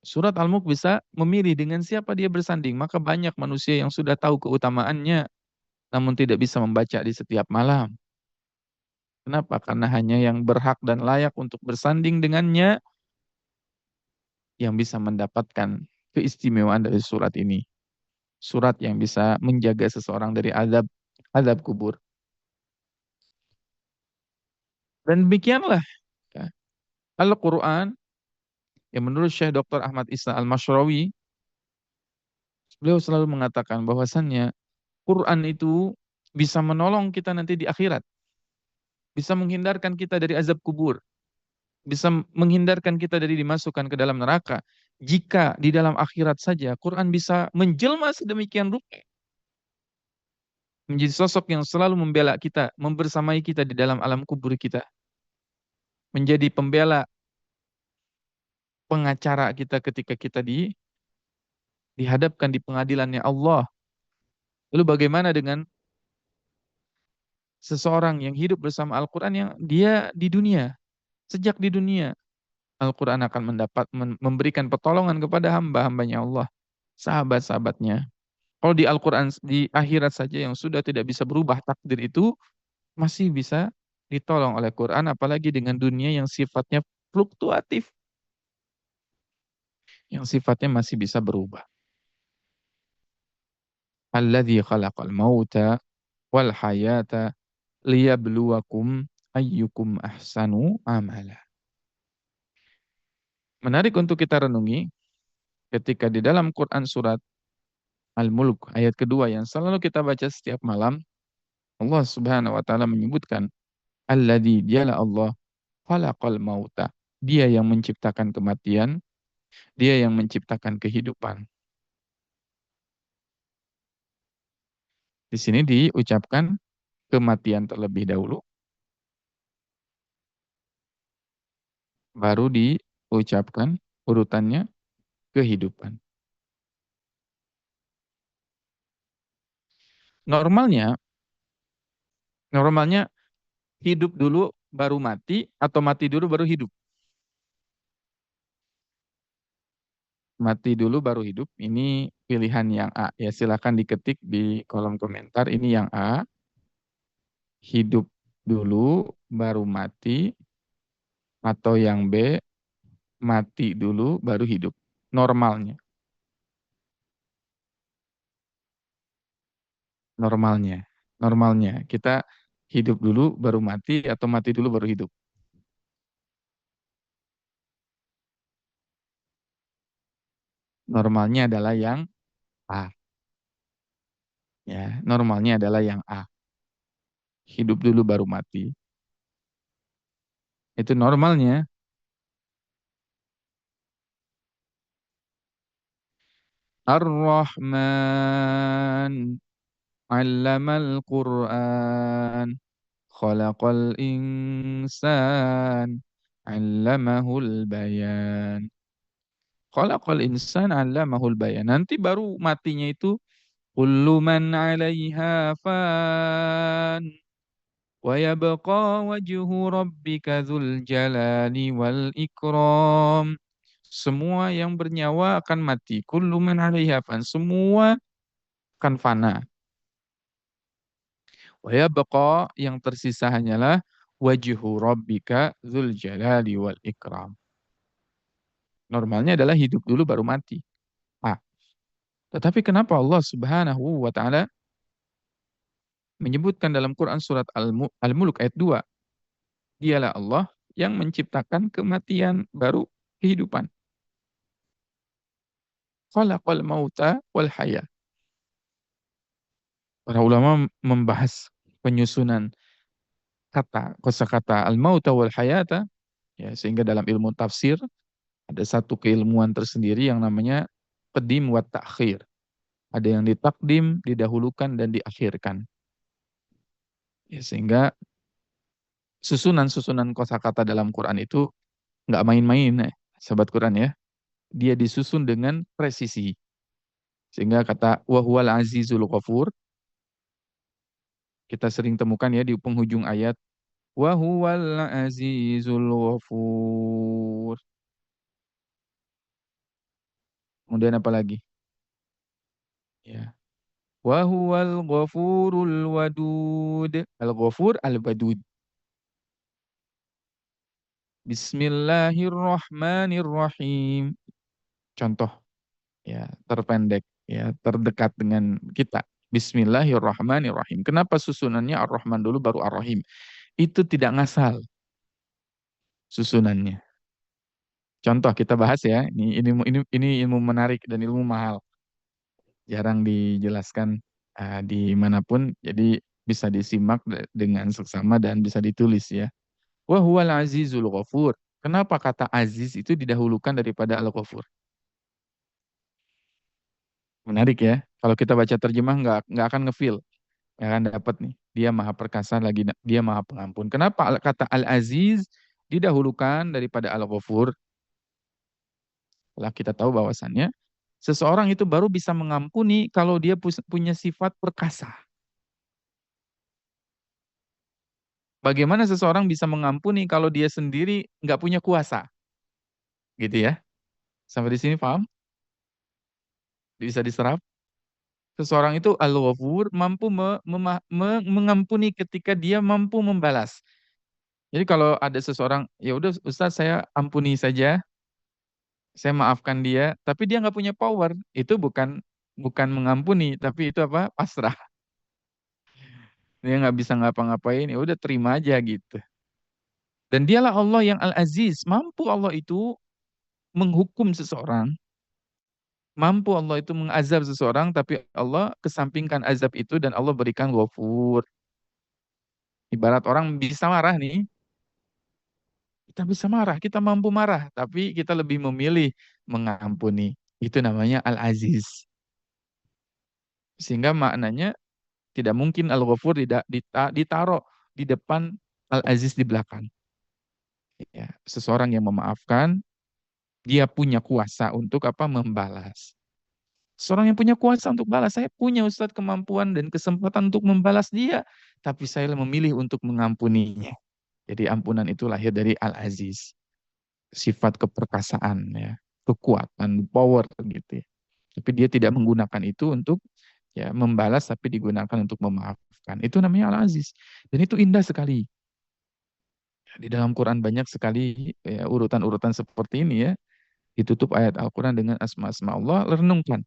Surat Al-Mulk bisa memilih dengan siapa dia bersanding. Maka banyak manusia yang sudah tahu keutamaannya, namun tidak bisa membaca di setiap malam. Kenapa? Karena hanya yang berhak dan layak untuk bersanding dengannya yang bisa mendapatkan keistimewaan dari surat ini. Surat yang bisa menjaga seseorang dari azab kubur. Dan demikianlah ya, Al-Quran yang menurut Syekh Dr. Ahmad Isa Al-Mashrawi, beliau selalu mengatakan bahwasannya Quran itu bisa menolong kita nanti di akhirat. Bisa menghindarkan kita dari azab kubur. Bisa menghindarkan kita dari dimasukkan ke dalam neraka. Jika di dalam akhirat saja Quran bisa menjelma sedemikian rupa, menjadi sosok yang selalu membela kita, membersamai kita di dalam alam kubur kita, menjadi pembela, pengacara kita ketika kita dihadapkan di pengadilannya Allah. Lalu bagaimana dengan seseorang yang hidup bersama Al-Quran yang dia di dunia, sejak di dunia, Al-Quran akan memberikan pertolongan kepada hamba-hambanya Allah, sahabat-sahabatnya. Kalau di Al-Quran di akhirat saja yang sudah tidak bisa berubah takdir itu masih bisa ditolong oleh Quran, apalagi dengan dunia yang sifatnya fluktuatif, yang sifatnya masih bisa berubah. Alladzi khalaqal mauta wal hayata liyabluwakum ayyukum ahsanu amala. Menarik untuk kita renungi ketika di dalam Quran surat Al-Mulk ayat kedua yang selalu kita baca setiap malam, Allah Subhanahu wa taala menyebutkan alladzi, dialah Allah, khalaqal mauta. Dia yang menciptakan kematian, dia yang menciptakan kehidupan. Di sini diucapkan kematian terlebih dahulu, baru diucapkan urutannya kehidupan. Normalnya, normalnya hidup dulu baru mati atau mati dulu baru hidup. Mati dulu baru hidup. Ini pilihan yang A. Ya silakan diketik di kolom komentar. Ini yang A. Hidup dulu baru mati, atau yang B, mati dulu baru hidup. Normalnya. Normalnya. Normalnya. Kita hidup dulu baru mati atau mati dulu baru hidup. Normalnya adalah yang A. Ya, normalnya adalah yang A. Hidup dulu baru mati. Itu normalnya. Ar-Rahman 'allamal Qur'an. Khalaqal insan 'allamahul bayan. Khalaqal insan 'allamahul bayan. Nanti baru matinya itu kullu man 'alaiha fan wa yabqa wajhu rabbika dzul jalali wal ikram. Semua yang bernyawa akan mati. Kullu man 'alaiha fan. Semua akan fana. Wa yabqa, yang tersisa hanyalah wajhu rabbika dzul jalali wal ikram. Normalnya adalah hidup dulu baru mati. Ah, tetapi kenapa Allah Subhanahu wa taala menyebutkan dalam Quran surat Al-Mulk ayat 2, dialah Allah yang menciptakan kematian baru kehidupan. Khalaqal mauta wal haya. Para ulama membahas penyusunan kosakata al-mauta wal hayata, ya, sehingga dalam ilmu tafsir ada satu keilmuan tersendiri yang namanya qadim wa ta'khir. Ada yang ditakdim, didahulukan, dan diakhirkan. Ya, sehingga susunan-susunan kosakata dalam Quran itu nggak main-main, sahabat Quran ya. Dia disusun dengan presisi. Sehingga kata wahwal azizul ghafur, kita sering temukan ya di penghujung ayat. Wahwal azizul ghafur. Kemudian apa lagi? Ya. Wahuwal ghafurul wadud. Al-ghafur al-wadud. Bismillahirrahmanirrahim. Contoh ya terpendek, ya terdekat dengan kita. Bismillahirrahmanirrahim. Kenapa susunannya Ar-Rahman dulu baru Ar-Rahim? Itu tidak ngasal susunannya. Contoh kita bahas ya. Ini ilmu menarik dan ilmu mahal. Jarang dijelaskan dimanapun. Jadi bisa disimak dengan seksama dan bisa ditulis ya. Wa huwal azizul ghafur. Kenapa kata aziz itu didahulukan daripada al-ghafur? Menarik ya. Kalau kita baca terjemah nggak akan ngefeel, nggak akan dapat nih. Dia maha perkasa lagi, dia maha pengampun. Kenapa kata al-aziz didahulukan daripada al-ghafur? Setelah kita tahu bahwasannya seseorang itu baru bisa mengampuni kalau dia punya sifat perkasa. Bagaimana seseorang bisa mengampuni kalau dia sendiri nggak punya kuasa? Gitu ya. Sampai di sini paham? Bisa diserap? Seseorang itu al-ghafur, mampu mengampuni ketika dia mampu membalas. Jadi kalau ada seseorang, ya udah Ustaz saya ampuni saja, saya maafkan dia, tapi dia nggak punya power, itu bukan bukan mengampuni, tapi itu apa? Pasrah. Dia nggak bisa ngapa-ngapain, ya udah terima aja gitu. Dan dialah Allah yang Al-Aziz, mampu Allah itu menghukum seseorang, mampu Allah itu mengazab seseorang, tapi Allah kesampingkan azab itu dan Allah berikan ghafur. Ibarat orang bisa marah nih, kita bisa marah, kita mampu marah, tapi kita lebih memilih mengampuni. Itu namanya Al-Aziz. Sehingga maknanya tidak mungkin Al-Ghafur ditaruh di depan Al-Aziz di belakang. Ya, seseorang yang memaafkan, dia punya kuasa untuk apa? Membalas. Seorang yang punya kuasa untuk balas. Saya punya Ustadz kemampuan dan kesempatan untuk membalas dia. Tapi saya memilih untuk mengampuninya. Jadi ampunan itu lahir dari Al-Aziz. Sifat keperkasaan ya. Kekuatan, power gitu ya. Tapi dia tidak menggunakan itu untuk ya membalas, tapi digunakan untuk memaafkan. Itu namanya Al-Aziz. Dan itu indah sekali. Di dalam Quran banyak sekali ya, urutan-urutan seperti ini ya. Ditutup ayat Al-Quran dengan asma-asma Allah. Renungkan.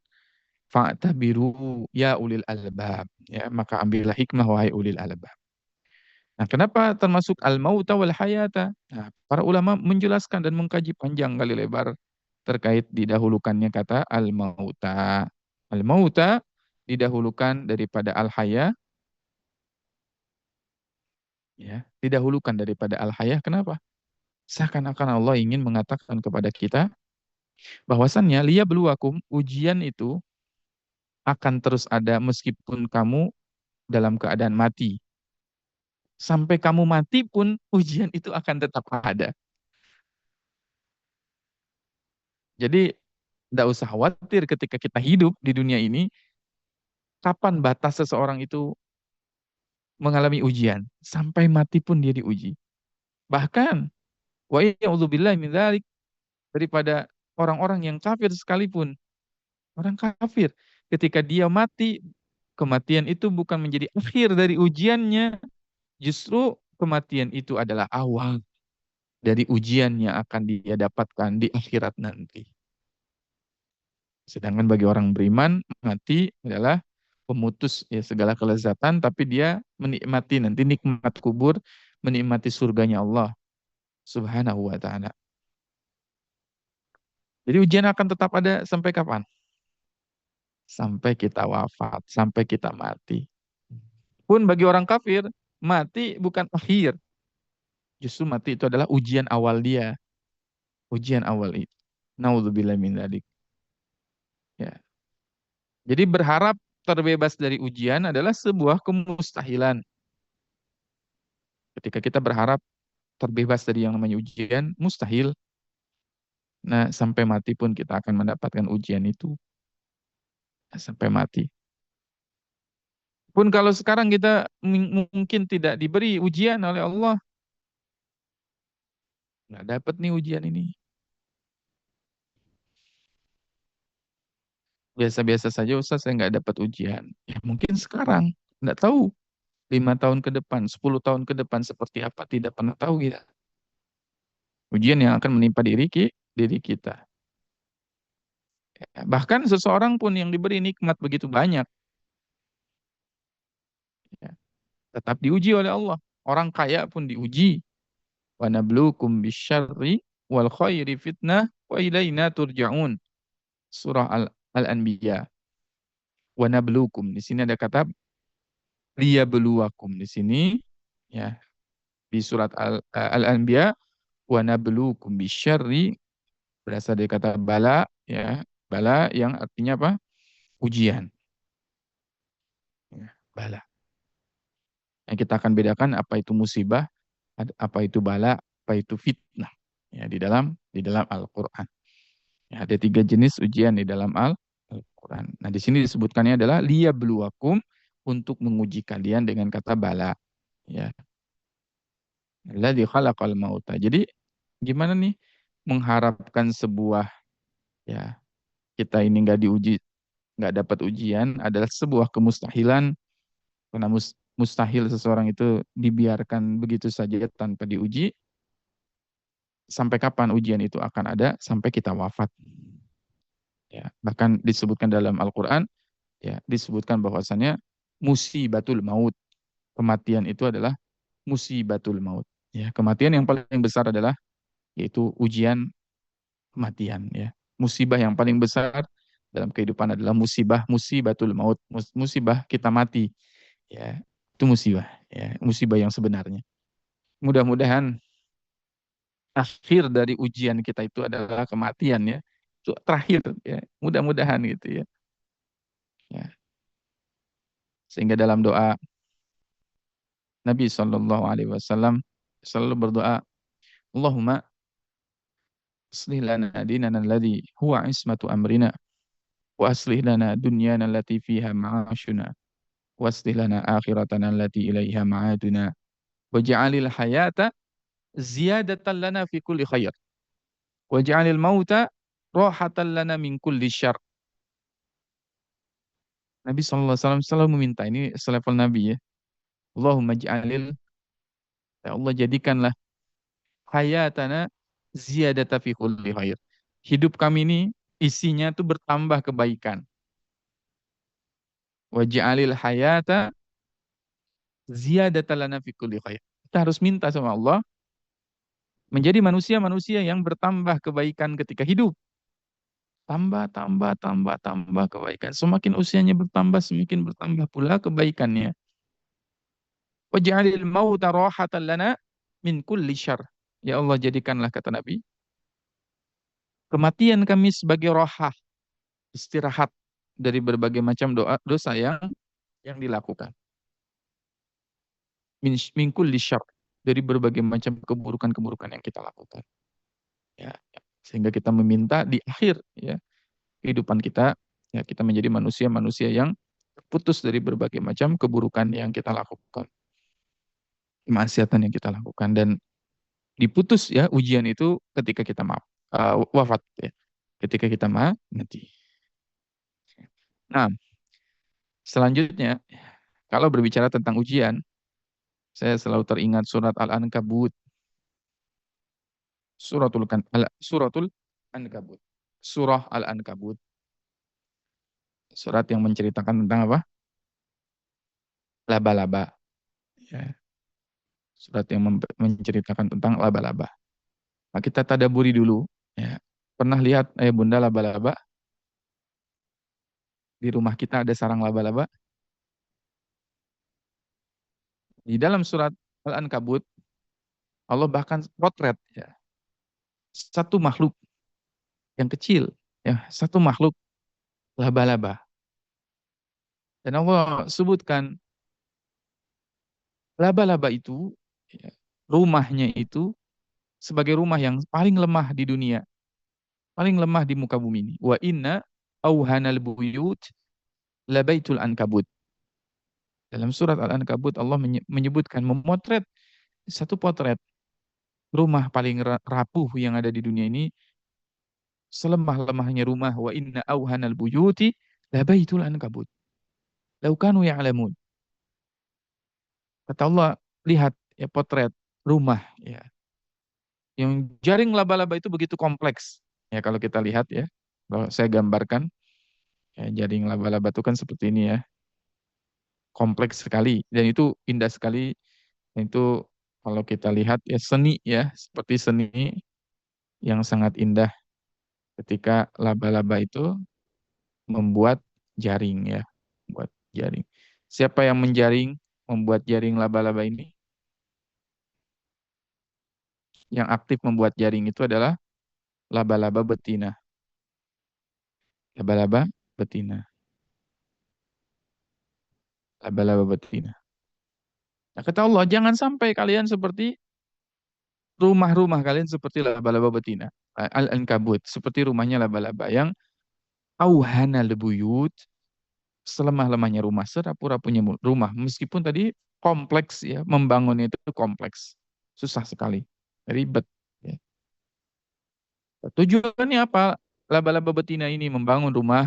Fa'tabiru ya ulil albab. Ya, maka ambillah hikmah wahai ulil albab. Nah, kenapa termasuk al-mauta wal hayata? Nah, para ulama menjelaskan dan mengkaji panjang kali lebar terkait didahulukannya kata al-mauta. Al-mauta didahulukan daripada al-haya, ya, didahulukan daripada al-haya. Kenapa? Seakan-akan Allah ingin mengatakan kepada kita bahwasannya liyabluwakum, ujian itu akan terus ada meskipun kamu dalam keadaan mati. Sampai kamu mati pun ujian itu akan tetap ada. Jadi tidak usah khawatir ketika kita hidup di dunia ini, kapan batas seseorang itu mengalami ujian. Sampai mati pun dia diuji. Bahkan, wa iya'udzubillahi min dzalik, daripada orang-orang yang kafir sekalipun. Orang kafir, ketika dia mati, kematian itu bukan menjadi akhir dari ujiannya. Justru kematian itu adalah awal dari ujian yang akan dia dapatkan di akhirat nanti. Sedangkan bagi orang beriman, mati adalah pemutus ya segala kelezatan, tapi dia menikmati nanti nikmat kubur, menikmati surganya Allah Subhanahu wa taala. Jadi ujian akan tetap ada sampai kapan? Sampai kita wafat, sampai kita mati. Pun bagi orang kafir, mati bukan akhir. Justru mati itu adalah ujian awal dia, ujian awal itu. Nauzubillah min dzalik. Ya. Jadi berharap terbebas dari ujian adalah sebuah kemustahilan. Ketika kita berharap terbebas dari yang namanya ujian, mustahil. Nah, sampai mati pun kita akan mendapatkan ujian itu. Nah, sampai mati. Pun kalau sekarang kita mungkin tidak diberi ujian oleh Allah, nggak dapat nih ujian ini. Biasa-biasa saja Ustaz, saya nggak dapat ujian. Ya mungkin sekarang, nggak tahu. 5 tahun ke depan, 10 tahun ke depan seperti apa, tidak pernah tahu kita. Ujian yang akan menimpa diri kita. Ya, bahkan seseorang pun yang diberi nikmat begitu banyak, ya, tetap diuji oleh Allah. Orang kaya pun diuji. Wa nabluukum bisyarri wal khairi fitnah wa ilaina turja'un. Surah Al-Anbiya. Wa nabluukum. Di sini ada kata liyabluwakum. Di sini ya di surat Al-Anbiya wa nabluukum bisyarri berasal dari kata bala ya. Bala yang artinya apa? Ujian. Ya, bala. Yang kita akan bedakan apa itu musibah, apa itu bala, apa itu fitnah. Ya, di dalam Al-Qur'an. Ya, ada 3 jenis ujian di dalam Al-Quran. Nah, di sini disebutkannya adalah liyabluwakum, untuk menguji kalian dengan kata bala. Ya, alladzi khalaqal mauta. Jadi gimana nih mengharapkan sebuah ya kita ini nggak diuji, nggak dapat ujian adalah sebuah kemustahilan karena mustahil seseorang itu dibiarkan begitu saja tanpa diuji. Sampai kapan ujian itu akan ada? Sampai kita wafat. Ya, bahkan disebutkan dalam Al-Quran, ya disebutkan bahwasannya musibatul maut, kematian itu adalah musibatul maut, ya kematian yang paling besar adalah yaitu ujian kematian, ya musibah yang paling besar dalam kehidupan adalah musibatul maut, musibah kita mati, ya itu musibah, ya musibah yang sebenarnya. Mudah-mudahan akhir dari ujian kita itu adalah kematian, ya itu terakhir, ya mudah-mudahan gitu ya. Ya, sehingga dalam doa Nabi Shallallahu Alaihi Wasallam selalu berdoa, Allahumma aslih lana dinana alladhi huwa ismatu amrina wa aslih lana dunyana allati fiha ma'ashuna, wa aslih lana akhiratana allati ilaiha ma'aduna, waj'alil hayata ziyadatan lana fi kulli khair, waj'alil mauta rahatan lana min kulli syarr. Nabi SAW selalu meminta, ini selevel Nabi ya. Allahumma ja'alil, ya Allah jadikanlah hayatana ziyadata fi kulli khair. Hidup kami ini isinya tuh bertambah kebaikan. Waj'alil hayata ziyadata lana fi kulli khair. Kita harus minta sama Allah menjadi manusia-manusia yang bertambah kebaikan ketika hidup. Tambah, tambah, tambah, tambah kebaikan. Semakin usianya bertambah, semakin bertambah pula kebaikannya. Waj'alil mauta rahatan lana min kulli syarr. Ya Allah, jadikanlah, kata Nabi, kematian kami sebagai rohah, istirahat dari berbagai macam dosa yang dilakukan. Min kulli syarr, dari berbagai macam keburukan-keburukan yang kita lakukan. Ya, ya. Sehingga kita meminta di akhir ya kehidupan kita, ya kita menjadi manusia-manusia yang terputus dari berbagai macam keburukan yang kita lakukan, kemaksiatan yang kita lakukan, dan diputus ya ujian itu ketika kita wafat ya, ketika kita mati. Nah, selanjutnya kalau berbicara tentang ujian, saya selalu teringat surat Al-Ankabut, suratul Ankabut, surah Al-Ankabut, surat yang menceritakan tentang apa? Laba-laba. Ya. Surat yang menceritakan tentang laba-laba. Nah, kita tadaburi dulu. Ya. Pernah lihat bunda laba-laba? Di rumah kita ada sarang laba-laba. Di dalam surat Al-Ankabut, Allah bahkan potret ya, satu makhluk yang kecil, ya, satu makhluk laba-laba. Dan Allah sebutkan laba-laba itu, ya, rumahnya itu sebagai rumah yang paling lemah di dunia, paling lemah di muka bumi ini. Wa inna auhanal buyut labaitul ankabut. Dalam surat Al-Ankabut Allah menyebutkan, memotret satu potret rumah paling rapuh yang ada di dunia ini, selemah-lemahnya rumah. Wa inna auhanal buyuti labaitul ankabut. Lau kanu ya'lamun. Kata Allah, lihat ya potret rumah ya. Yang jaring laba-laba itu begitu kompleks. Ya kalau kita lihat ya, kalau saya gambarkan ya, jaring laba-laba itu kan seperti ini ya. Kompleks sekali dan itu indah sekali. Itu kalau kita lihat ya seni ya, seperti seni yang sangat indah ketika laba-laba itu membuat jaring ya, membuat jaring. Siapa yang menjaring, membuat jaring laba-laba ini? Yang aktif membuat jaring itu adalah laba-laba betina. Laba-laba betina. Laba-laba betina. Nah, kata Allah, jangan sampai kalian seperti rumah-rumah kalian seperti laba-laba betina. Al-Ankabut, seperti rumahnya laba-laba yang auhana lebuyut, selemah-lemahnya rumah, serapur-rapunya rumah. Meskipun tadi kompleks ya, membangunnya itu kompleks. Susah sekali, ribet. Ya. Tujuannya apa? Laba-laba betina ini membangun rumah,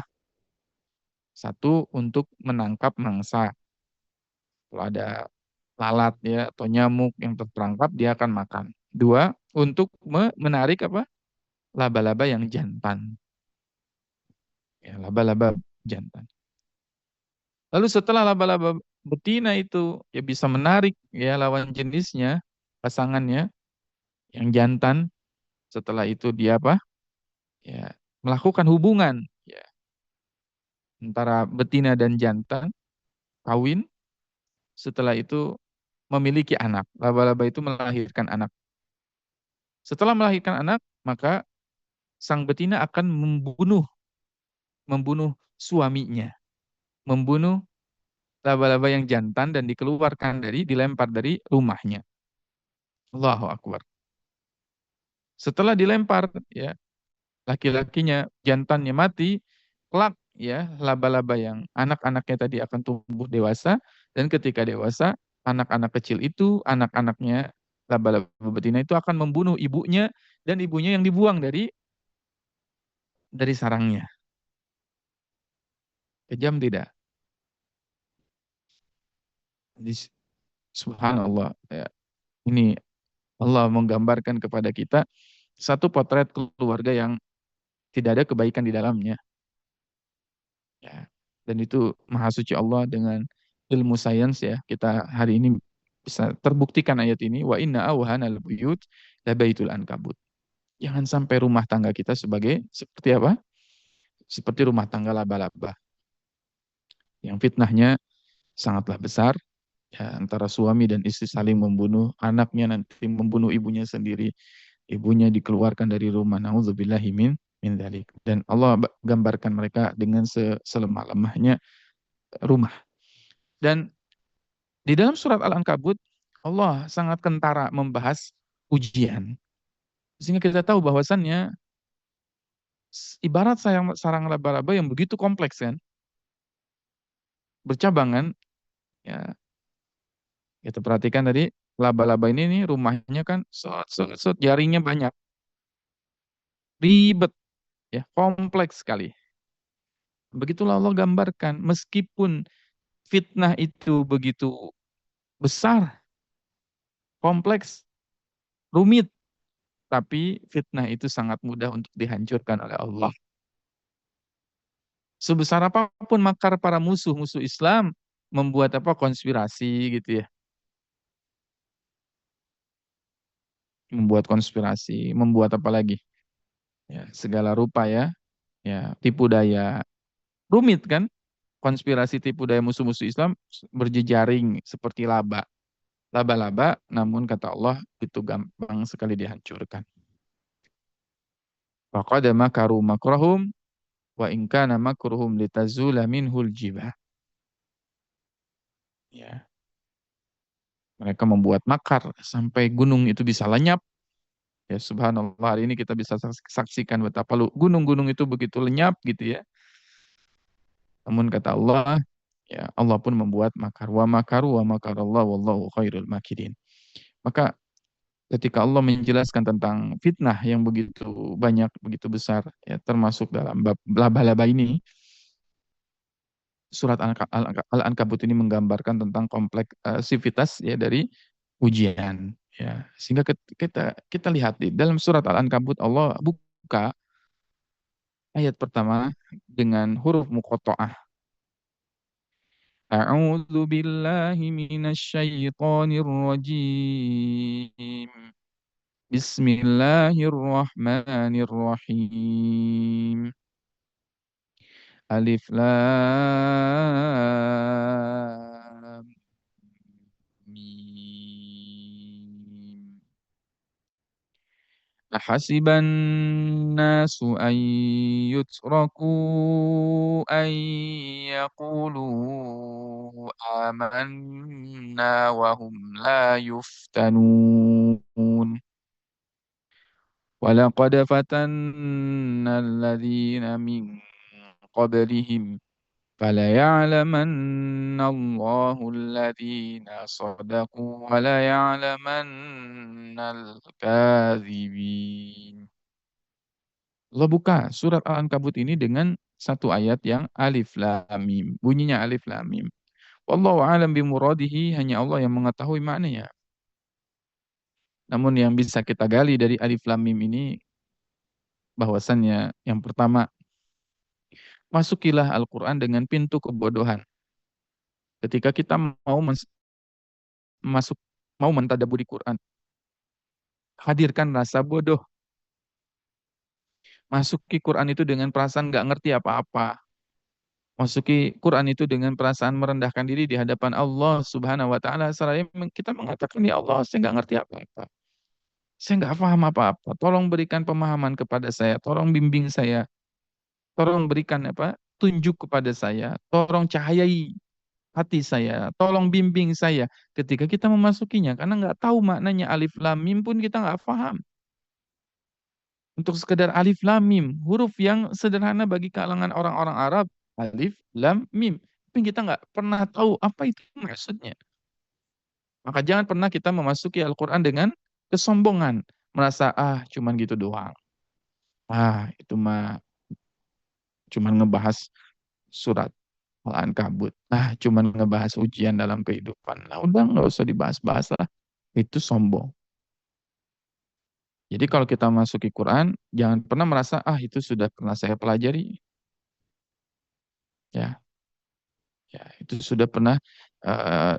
satu untuk menangkap mangsa. Kalau ada lalat ya atau nyamuk yang terperangkap, dia akan makan. Dua, untuk menarik apa? Laba-laba yang jantan. Ya, laba-laba jantan. Lalu setelah laba-laba betina itu ya bisa menarik ya lawan jenisnya, pasangannya yang jantan, setelah itu dia apa? Ya, melakukan hubungan ya antara betina dan jantan, kawin, setelah itu memiliki anak. Laba-laba itu melahirkan anak. Setelah melahirkan anak, maka sang betina akan membunuh suaminya, membunuh laba-laba yang jantan dan dilempar dari rumahnya. Allahu Akbar. Setelah dilempar, ya laki-lakinya, jantannya mati, kelak ya, laba-laba yang anak-anaknya tadi akan tumbuh dewasa, dan ketika dewasa, anak-anak kecil itu, anak-anaknya laba-laba betina itu akan membunuh ibunya, dan ibunya yang dibuang dari sarangnya. Kejam tidak? Jadi, subhanallah. Ya, ini Allah menggambarkan kepada kita satu potret keluarga yang tidak ada kebaikan di dalamnya. Ya. Dan itu maha suci Allah dengan ilmu sains ya. Kita hari ini bisa terbuktikan ayat ini. Wa inna awhanal buyut labaitul ankabut. Jangan sampai rumah tangga kita seperti apa? Seperti rumah tangga laba-laba. Yang fitnahnya sangatlah besar. Ya, antara suami dan istri saling membunuh. Anaknya nanti membunuh ibunya sendiri. Ibunya dikeluarkan dari rumah. Na'udzubillahi min dzalik. Dan Allah gambarkan mereka dengan selemah-lemahnya rumah. Dan di dalam surat Al-Ankabut, Allah sangat kentara membahas ujian. Sehingga kita tahu bahwasannya ibarat sarang laba-laba yang begitu kompleks kan, bercabangan, ya kita perhatikan tadi laba-laba ini nih rumahnya kan jaringnya banyak, ribet, ya kompleks sekali. Begitulah Allah gambarkan, meskipun fitnah itu begitu besar, kompleks, rumit, tapi fitnah itu sangat mudah untuk dihancurkan oleh Allah. Sebesar apapun makar para musuh-musuh Islam membuat apa konspirasi gitu ya, membuat konspirasi, membuat apa lagi? Ya, segala rupa ya, ya tipu daya, rumit kan? Konspirasi tipu daya musuh-musuh Islam berjejaring seperti laba-laba, namun kata Allah itu gampang sekali dihancurkan. Faqad makaru makrahum wa in kana makruhum litazula minhul jibah. Ya, mereka membuat makar sampai gunung itu bisa lenyap. Ya subhanallah, hari ini kita bisa saksikan betapa gunung-gunung itu begitu lenyap gitu ya. Namun kata Allah, ya Allah pun membuat makar. Wa makaru wa makarallah wallahu khairul makirin. Maka ketika Allah menjelaskan tentang fitnah yang begitu banyak, begitu besar, ya termasuk dalam bab laba-laba ini, surat Al-Ankabut ini menggambarkan tentang kompleksivitas ya dari ujian. Ya, sehingga kita lihat di dalam surat Al-Ankabut Allah buka ayat pertama dengan huruf muqatta'ah. A'udzu billahi minasy syaithanir rajim. Bismillahirrahmanirrahim. Alif lam mim. Ahasiban nasu an yutraku an yaqulu amanna wa hum la yuftanun. Walaqad fatanna alladhina min qablihim فليعلمن الله الذين صدقوا وليعلمن الكاذبين. Allah buka surat Al-Ankabut ini dengan satu ayat yang alif lam mim. Bunyinya alif lam mim. Wallahu a'lam bimuradihi, hanya Allah yang mengetahui maknanya. Namun yang bisa kita gali dari alif lam mim ini bahwasannya yang pertama, masukilah Al-Qur'an dengan pintu kebodohan. Ketika kita masuk mau mentadaburi Quran, hadirkan rasa bodoh. Masuki Quran itu dengan perasaan nggak ngerti apa-apa. Masuki Quran itu dengan perasaan merendahkan diri di hadapan Allah Subhanahu wa taala. Seraya kita mengatakan, "Ya Allah, saya nggak ngerti apa-apa. Saya nggak paham apa-apa. Tolong berikan pemahaman kepada saya. Tolong bimbing saya. Tolong berikan apa? Tunjuk kepada saya. Tolong cahayai hati saya. Tolong bimbing saya ketika kita memasukinya. Karena nggak tahu maknanya alif lam mim pun kita nggak paham. Untuk sekedar alif lam mim, huruf yang sederhana bagi kalangan orang-orang Arab, Alif, lam, mim. Tapi kita nggak pernah tahu apa itu maksudnya. Maka jangan pernah kita memasuki Al-Quran dengan kesombongan. Merasa, cuman gitu doang. Itu mah cuman ngebahas surat Al-Ankabut. Cuman ngebahas ujian dalam kehidupan. Nah, udah nggak usah dibahas-bahas lah. Itu sombong. Jadi kalau kita masuki Quran, jangan pernah merasa, itu sudah pernah saya pelajari. Ya, ya itu sudah pernah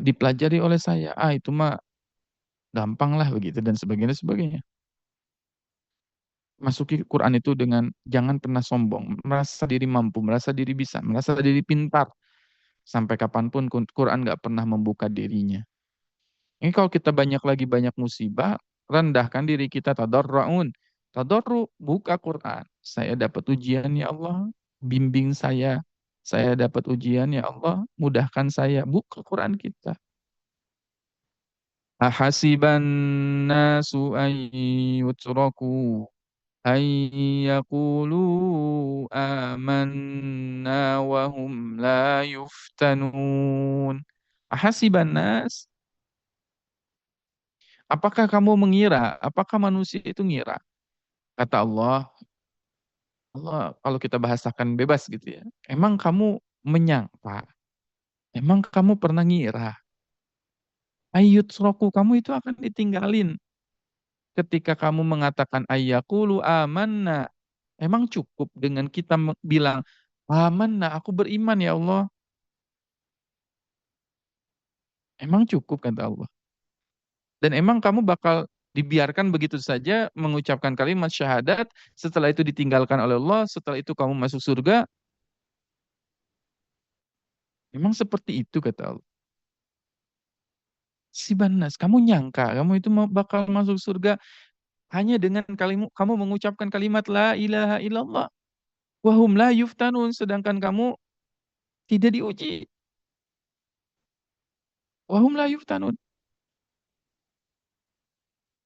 dipelajari oleh saya. Itu mah gampang lah begitu dan sebagainya sebagainya. Masuki Quran itu dengan jangan pernah sombong, merasa diri mampu, merasa diri bisa, merasa diri pintar. Sampai kapanpun Quran nggak pernah membuka dirinya. Ini kalau kita banyak musibah, rendahkan diri kita, tadarru'un. Tadarru, buka Quran. Saya dapat ujian ya Allah, bimbing saya. Saya dapat ujian ya Allah, mudahkan saya. Buka Quran kita. Ahasiban nasu an yutraku an yaqulu amanna wa hum la yuftanun. Ahasiban nas, apakah kamu mengira, apakah manusia itu ngira? Kata Allah, Allah kalau kita bahasakan bebas gitu ya. Emang kamu menyangka, emang kamu pernah ngira, ayyut roku kamu itu akan ditinggalin ketika kamu mengatakan ayyakulu amanna. Emang cukup dengan kita bilang, amanna, aku beriman ya Allah. Emang cukup kata Allah. Dan emang kamu bakal dibiarkan begitu saja mengucapkan kalimat syahadat, setelah itu ditinggalkan oleh Allah, setelah itu kamu masuk surga. Memang seperti itu kata Allah. Si Banas, kamu nyangka kamu itu bakal masuk surga hanya dengan kalimu, kamu mengucapkan kalimat la ilaha illallah. Wahum la yuftanun, sedangkan kamu tidak diuji. Wahum la yuftanun.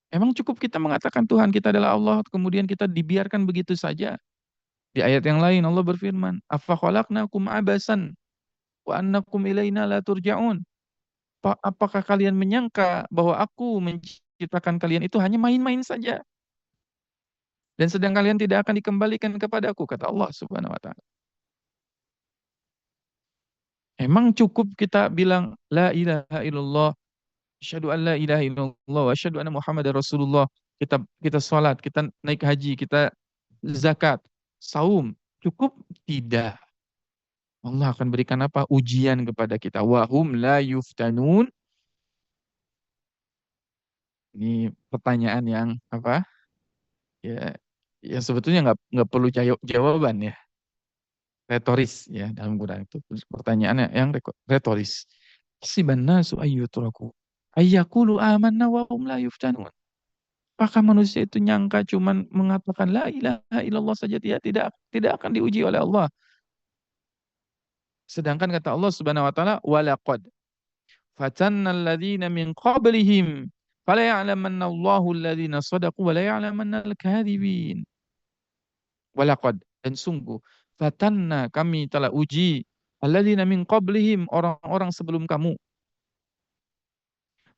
Emang cukup kita mengatakan Tuhan kita adalah Allah, kemudian kita dibiarkan begitu saja. Di ayat yang lain Allah berfirman, afa khalaqnakum abasan wa annakum ilaina la turja'un. Apakah kalian menyangka bahwa aku menciptakan kalian itu hanya main-main saja dan sedang kalian tidak akan dikembalikan kepadaku, kata Allah Subhanahu wa taala. Emang cukup kita bilang la ilaha illallah, asyhadu an la ilaha illallah wa asyhadu anna Muhammadar Rasulullah. Kita salat, kita naik haji, kita zakat, saum, cukup? Tidak. Allah akan berikan apa? Ujian kepada kita. Wahum la yuftanun. Ini pertanyaan yang apa? Ya, ya sebetulnya nggak perlu jawaban ya, retoris ya dalam Quran itu pertanyaannya yang retoris. Siban nasu ayyutraku ayyakulu amanna wa hum la yuftanun. Apakah manusia itu nyangka cuman mengatakan la ilaha illallah saja, dia tidak akan diuji oleh Allah. Sedangkan kata Allah Subhanahu wa taala, walaqad fatanna alladziina min qablihim fala ya'lamanna Allahu alladziina shadaqu wa la ya'lamanna al-kadzibin. Walaqad, dan sungguh, fatanna, kami telah uji alladzina min qablihim, orang-orang sebelum kamu.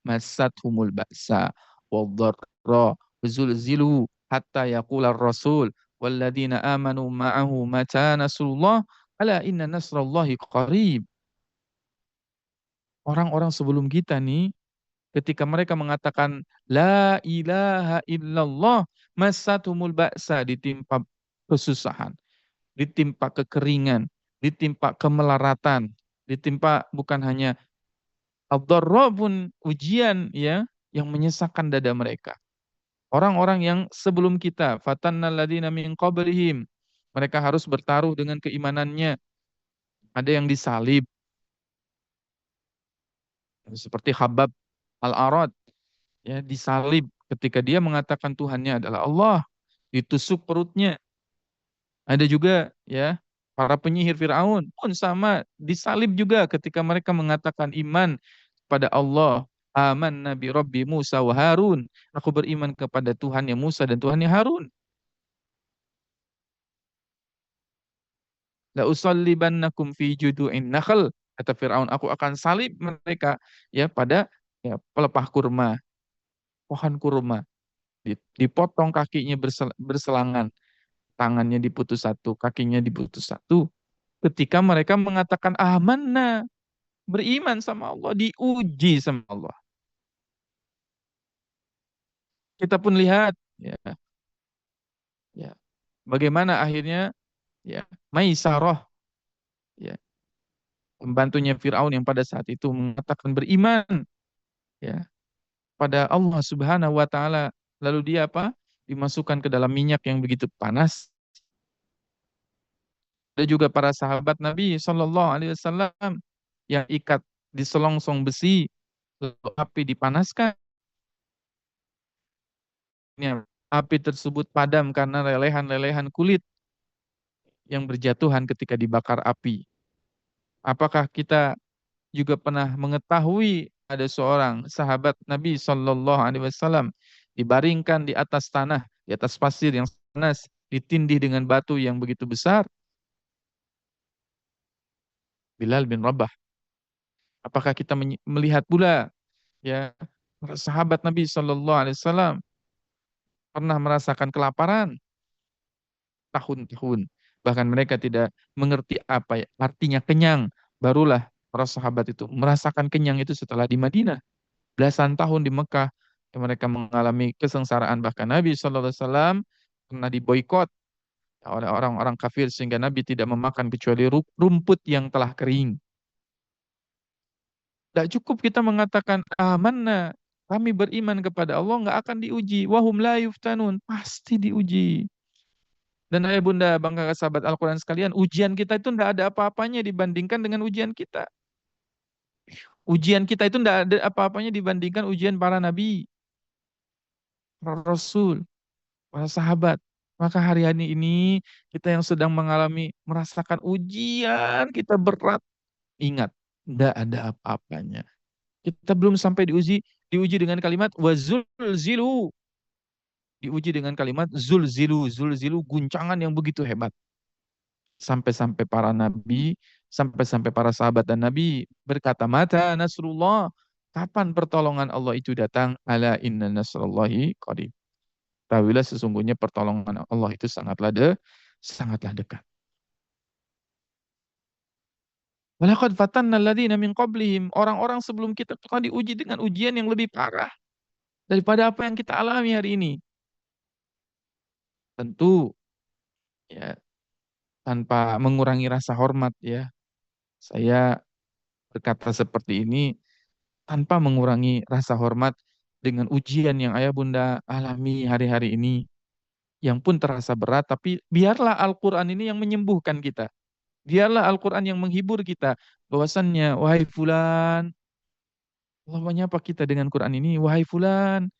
Massathumul ba'sa wadh-dharra zulzilu hatta yaqula ar-rasul walladzina amanu ma'ahu mata nasrullah ala inna nasrallahi qarib. Orang-orang sebelum kita nih, ketika mereka mengatakan la ilaha illallah, massathumul ba'sa, ditimpa kesusahan, ditimpa kekeringan, ditimpa kemelaratan, ditimpa bukan hanya ad-dharra pun ujian ya yang menyesakkan dada mereka. Orang-orang yang sebelum kita, fatannal ladzina min qablihim, mereka harus bertaruh dengan keimanannya. Ada yang disalib seperti Habab Al-Arad, ya disalib ketika dia mengatakan Tuhannya adalah Allah, ditusuk perutnya. Ada juga ya para penyihir Firaun pun sama, disalib juga ketika mereka mengatakan iman pada Allah. Aman Nabi Rabbi Musa wa Harun. Aku beriman kepada Tuhannya Musa dan Tuhannya Harun. La usallibannakum fi judu'in nakhl. Kata Firaun, aku akan salib mereka ya pada ya pelepah kurma, pohon kurma. Dipotong kakinya berselangan, tangannya diputus satu, kakinya diputus satu. Ketika mereka mengatakan amanna, beriman sama Allah, diuji sama Allah. Kita pun lihat ya, ya bagaimana akhirnya ya Maisarah ya pembantunya Firaun yang pada saat itu mengatakan beriman ya pada Allah Subhanahu wa taala. Lalu dia apa? Dimasukkan ke dalam minyak yang begitu panas. Ada juga para sahabat Nabi Shallallahu alaihi wasallam yang ikat di selongsong besi, lalu api dipanaskan. Ya, api tersebut padam karena lelehan-lelehan kulit yang berjatuhan ketika dibakar api. Apakah kita juga pernah mengetahui ada seorang sahabat Nabi Shallallahu Alaihi Wasallam dibaringkan di atas tanah, di atas pasir yang panas, ditindih dengan batu yang begitu besar? Bilal bin Rabah. Apakah kita melihat pula ya sahabat Nabi Shallallahu Alaihi Wasallam pernah merasakan kelaparan tahun-tahun, bahkan mereka tidak mengerti apa ya, artinya kenyang. Barulah para sahabat itu merasakan kenyang itu setelah di Madinah. Belasan tahun di Mekah mereka mengalami kesengsaraan, bahkan Nabi SAW pernah diboikot oleh orang-orang kafir sehingga Nabi tidak memakan kecuali rumput yang telah kering. Tidak cukup kita mengatakan amanna, kami beriman kepada Allah, nggak akan diuji. Wahum la yuftanun, pasti diuji. Dan ayah bunda bangga sahabat Al-Quran sekalian, ujian kita itu tidak ada apa-apanya dibandingkan dengan ujian kita. Ujian kita itu tidak ada apa-apanya dibandingkan ujian para nabi, para rasul, para sahabat. Maka hari ini kita yang sedang merasakan ujian kita berat, ingat, tidak ada apa-apanya. Kita belum sampai diuji dengan kalimat wazulzilu, diuji dengan kalimat zulzilu, zulzilu guncangan yang begitu hebat. Sampai-sampai para nabi, sampai-sampai para sahabat dan nabi berkata, mata nasrullah, kapan pertolongan Allah itu datang? Ala inna nasrullahi qarib. Tahuilah sesungguhnya pertolongan Allah itu sangatlah dekat. Walaqad fatanna alladziina min qablihim. Orang-orang sebelum kita pernah diuji dengan ujian yang lebih parah daripada apa yang kita alami hari ini. Tentu ya tanpa mengurangi rasa hormat ya. Saya berkata seperti ini tanpa mengurangi rasa hormat dengan ujian yang ayah bunda alami hari-hari ini. Yang pun terasa berat, tapi biarlah Al-Quran ini yang menyembuhkan kita. Biarlah Al-Quran yang menghibur kita. Bahwasannya, wahai fulan, Allah menyapa kita dengan Quran ini, wahai fulan,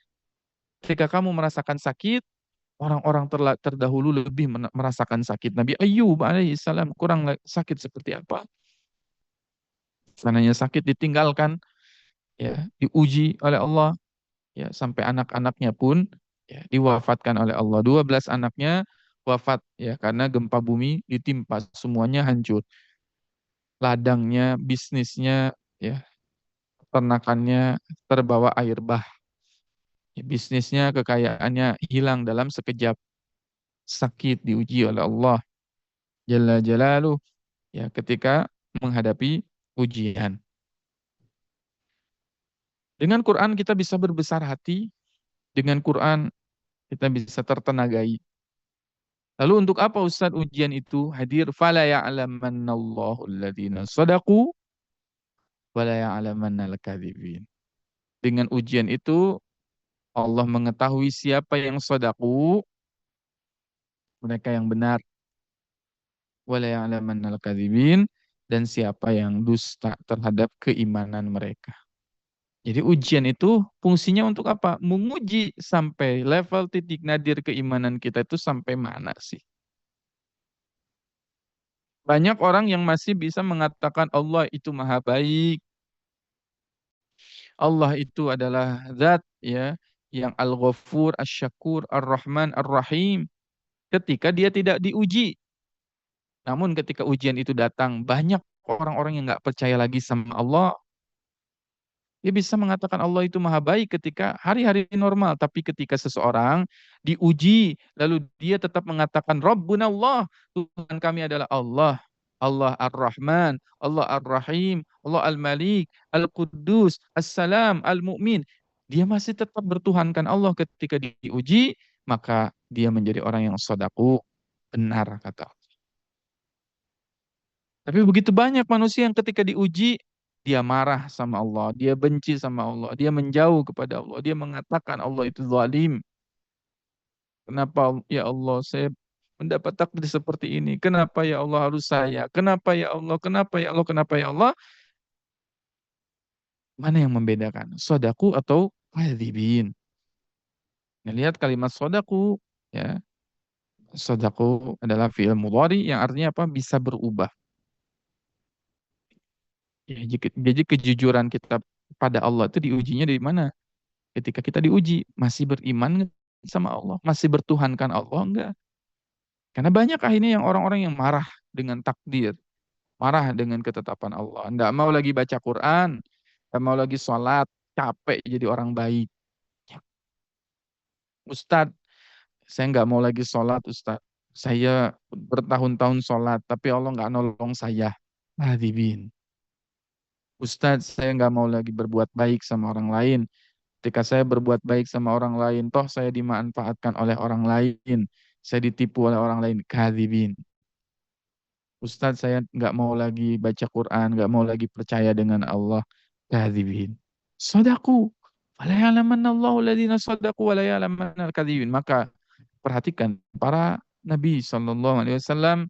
ketika kamu merasakan sakit, orang-orang terdahulu lebih merasakan sakit. Nabi Ayyub alaihissalam kurang sakit seperti apa? Sananya sakit ditinggalkan, ya, diuji oleh Allah, ya, sampai anak-anaknya pun ya, diwafatkan oleh Allah. 12 anaknya wafat ya karena gempa bumi ditimpa, semuanya hancur. Ladangnya, bisnisnya, ya, ternakannya terbawa air bah. Ya, bisnisnya, kekayaannya hilang dalam sekejap. Sakit diuji oleh Allah Jalla Jalaluh ya ketika menghadapi ujian. Dengan Quran kita bisa berbesar hati, dengan Quran kita bisa tertenagai. Lalu untuk apa Ustaz ujian itu hadir? Fala ya'lamannallahu alladhina sadaqu wa la ya'lamannal kadzibin. Dengan ujian itu Allah mengetahui siapa yang sadaku, mereka yang benar, wa la ya'lamannal kadzibin, dan siapa yang dusta terhadap keimanan mereka. Jadi ujian itu fungsinya untuk apa? Menguji sampai level titik nadir keimanan kita itu sampai mana sih? Banyak orang yang masih bisa mengatakan Allah itu maha baik. Allah itu adalah zat ya yang Al-Ghafur, Asy-Syakur, Ar-Rahman, Ar-Rahim ketika dia tidak diuji. Namun ketika ujian itu datang, banyak orang-orang yang nggak percaya lagi sama Allah. Dia bisa mengatakan Allah itu maha baik ketika hari-hari normal. Tapi ketika seseorang diuji, lalu dia tetap mengatakan Rabbuna Allah, Tuhan kami adalah Allah. Allah Ar-Rahman, Allah Ar-Rahim, Allah Al-Malik, Al-Quddus, As-Salam, Al-Mu'min. Dia masih tetap bertuhankan Allah ketika diuji, maka dia menjadi orang yang sadaku, benar kata. Tapi begitu banyak manusia yang ketika diuji, dia marah sama Allah, dia benci sama Allah, dia menjauh kepada Allah, dia mengatakan Allah itu zalim. Kenapa ya Allah saya mendapat takdir seperti ini? Kenapa ya Allah harus saya? Kenapa ya Allah? Kenapa ya Allah? Kenapa ya Allah? Mana yang membedakan? Sodaku atau kadzibin? Nah, lihat kalimat sodaku, ya. Sodaku adalah fi'il mudhari yang artinya apa? Bisa berubah. Ya, jadi kejujuran kita pada Allah itu diujinya dari mana? Ketika kita diuji, masih beriman nggak sama Allah? Masih bertuhankan Allah enggak? Karena banyak akhirnya yang orang-orang yang marah dengan takdir, marah dengan ketetapan Allah. Enggak mau lagi baca Quran, enggak mau lagi sholat, capek jadi orang baik. Ustadz, saya enggak mau lagi sholat, Ustadz. Saya bertahun-tahun sholat, tapi Allah enggak nolong saya. Hadirin. Ustadz, saya enggak mau lagi berbuat baik sama orang lain. Ketika saya berbuat baik sama orang lain, toh saya dimanfaatkan oleh orang lain. Saya ditipu oleh orang lain. Kadzibin. Ustadz, saya nggak mau lagi baca Quran, nggak mau lagi percaya dengan Allah. Kadzibin. Sodaku. Wala ya'lamanna Allahu alladhina sodaku wala ya'lamanna al-kadzibin. Maka perhatikan para Nabi SAW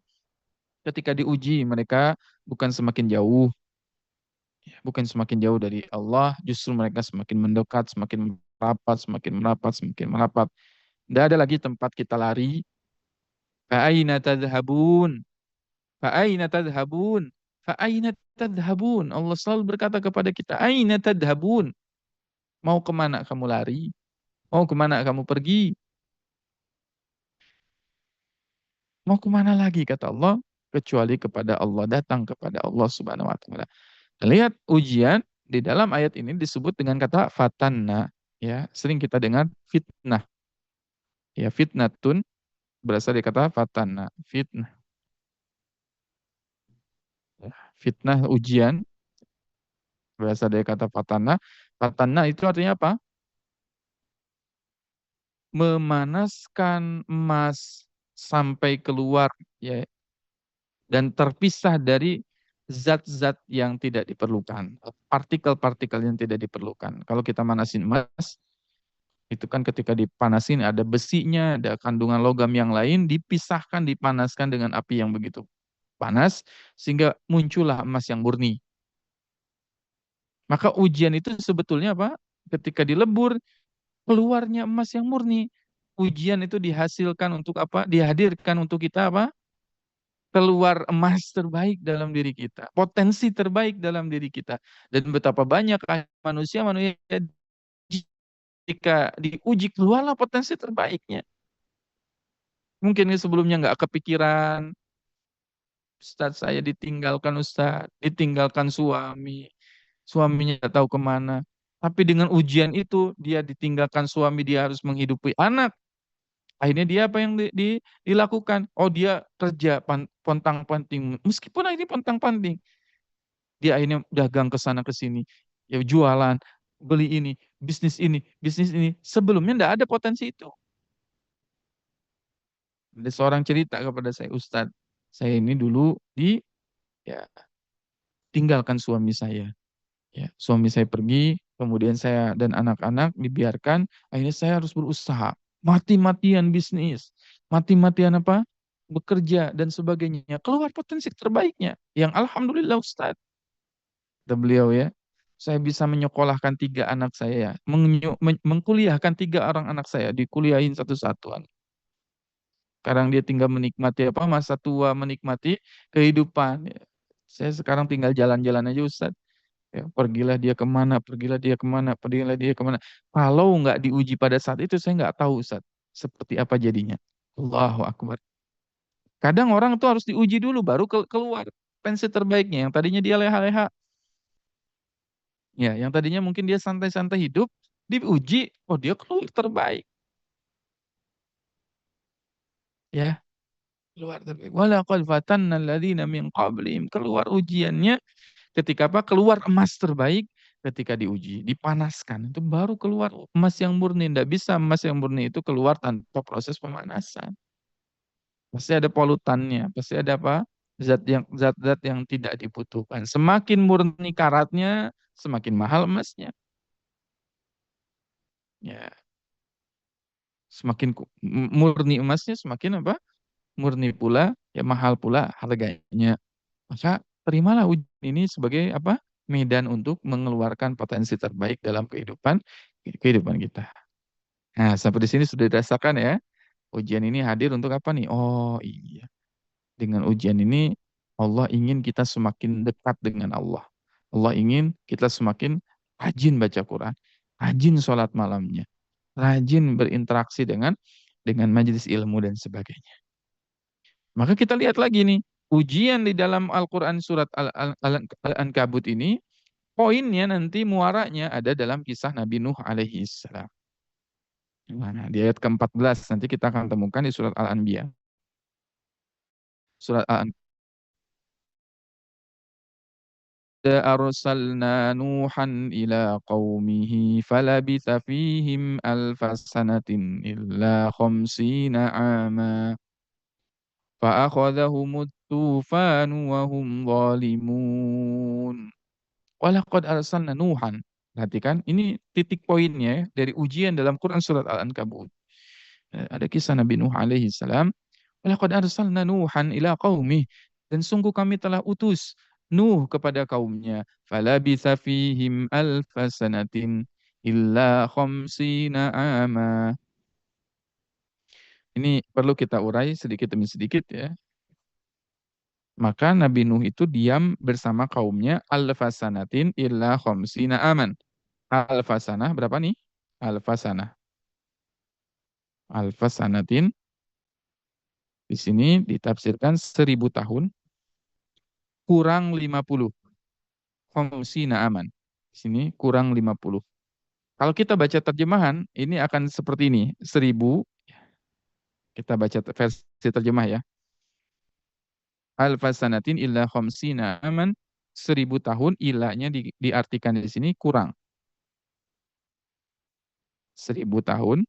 ketika diuji mereka bukan semakin jauh, bukan semakin jauh dari Allah, justru mereka semakin mendekat, semakin merapat, semakin merapat, semakin merapat. Tidak ada lagi tempat kita lari. Fa'aina tadhhabun? Fa'aina tadhhabun? Fa'aina tadhhabun? Allah selalu berkata kepada kita, Aina tadhhabun? Mau kemana kamu lari? Mau kemana kamu pergi? Mau kemana lagi kata Allah? Kecuali kepada Allah, datang kepada Allah Subhanahu wa taala. Lihat ujian di dalam ayat ini disebut dengan kata fatanna, ya. Sering kita dengar fitnah. Ya, fitnatun berasal dari kata fatanna, fitnah. Ya, fitnah ujian berasal dari kata fatanna. Fatanna itu artinya apa? Memanaskan emas sampai keluar, ya, dan terpisah dari zat-zat yang tidak diperlukan, partikel-partikel yang tidak diperlukan. Kalau kita manasin emas, itu kan ketika dipanasin ada besinya, ada kandungan logam yang lain, dipisahkan, dipanaskan dengan api yang begitu panas, sehingga muncullah emas yang murni. Maka ujian itu sebetulnya apa? Ketika dilebur, keluarnya emas yang murni. Ujian itu dihasilkan untuk apa? Dihadirkan untuk kita apa? Keluar emas terbaik dalam diri kita, potensi terbaik dalam diri kita. Dan betapa banyak manusia-manusia jika diuji keluarlah potensi terbaiknya. Mungkin sebelumnya nggak kepikiran, Ustadz saya ditinggalkan Ustadz, ditinggalkan suami, suaminya nggak tahu kemana. Tapi dengan ujian itu, dia ditinggalkan suami, dia harus menghidupi anak. Akhirnya dia apa yang dilakukan? Oh dia kerja pontang-panting. Meskipun ini pontang-panting. Dia akhirnya dagang ke sana ke sini. Ya jualan, beli ini, bisnis ini, bisnis ini. Sebelumnya nggak ada potensi itu. Ada seorang cerita kepada saya, Ustadz, saya ini dulu ya, tinggalkan suami saya. Ya, suami saya pergi, kemudian saya dan anak-anak dibiarkan, akhirnya saya harus berusaha, mati-matian bisnis, mati-matian apa? Bekerja dan sebagainya. Keluar potensi terbaiknya, yang alhamdulillah Ustaz. Kata beliau ya, saya bisa menyekolahkan 3 anak saya, mengkuliahkan 3 orang anak saya, dikuliahin satu-satuan. Sekarang dia tinggal menikmati apa? Masa tua, menikmati kehidupan. Ya. Saya sekarang tinggal jalan-jalan aja Ustaz. Ya, pergilah dia kemana, pergilah dia kemana. Kalau nggak diuji pada saat itu, saya nggak tahu Ustaz, seperti apa jadinya. Allahu Akbar. Kadang orang tuh harus diuji dulu baru keluar pensi terbaiknya. Yang tadinya dia leha-leha, ya, yang tadinya mungkin dia santai-santai hidup, diuji, oh dia keluar terbaik, ya, keluar terbaik. Walaqad fatanna alladziina min qablihim. Keluar ujiannya ketika apa? Keluar emas terbaik ketika diuji, dipanaskan. Itu baru keluar emas yang murni. Tidak bisa emas yang murni itu keluar tanpa proses pemanasan. Pasti ada polutannya, pasti ada apa? Zat-zat yang tidak dibutuhkan. Semakin murni karatnya, semakin mahal emasnya. Ya, semakin murni emasnya, semakin apa? Murni pula, ya mahal pula harganya. Maka terimalah ujian ini sebagai apa? Medan untuk mengeluarkan potensi terbaik dalam kehidupan kehidupan kita. Nah, sampai di sini sudah dirasakan ya. Ujian ini hadir untuk apa nih? Oh iya. Dengan ujian ini Allah ingin kita semakin dekat dengan Allah. Allah ingin kita semakin rajin baca Quran, rajin sholat malamnya, rajin berinteraksi dengan majelis ilmu dan sebagainya. Maka kita lihat lagi nih, ujian di dalam Al-Quran surat Al-Ankabut ini, poinnya nanti muaranya ada dalam kisah Nabi Nuh alaihi salam. Nah, di ayat ke-14 nanti kita akan temukan di surat Al-Anbiya. Surat Al-Anbiya. أرسلنا نوحا إلى قومه فلبث فيهم ألف سنة إلا 50 عاما فأخذهم الطوفان وهم ظالمون ولقد أرسلنا نوحا. Perhatikan, ini titik poinnya ya, dari ujian dalam Quran surat Al-Ankabut. Ada kisah Nabi Nuh alaihi salam. Walaqad arsalna Nuhan ila qaumih. Dan sungguh kami telah utus Nuh kepada kaumnya. Falabitha fihim alfa sanatin illa khamsina ama. Ini perlu kita urai sedikit demi sedikit ya. Maka Nabi Nuh itu diam bersama kaumnya alfa sanatin illa khamsina aman. Alfa sanah berapa nih? Alfa sanah. Alfa sanatin di sini ditafsirkan 1000 tahun kurang 50. Khamsina aman. Di sini kurang 50. Kalau kita baca terjemahan, ini akan seperti ini. 1000, kita baca versi terjemah ya. Alfa sanatin illa khamsina aman. 1000 tahun, ilahnya diartikan di sini kurang. 1000 tahun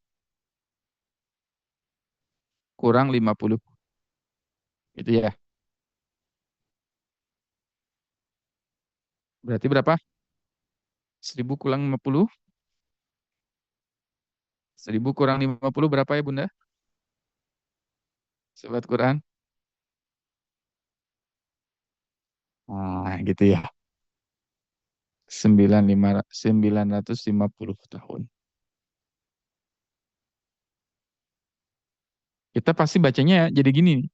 kurang 50. Gitu ya. Berarti berapa? 1000 kurang 50. 1000 kurang 50 berapa ya Bunda? Sobat Quran. Nah, gitu ya. 950 tahun. Kita pasti bacanya jadi gini.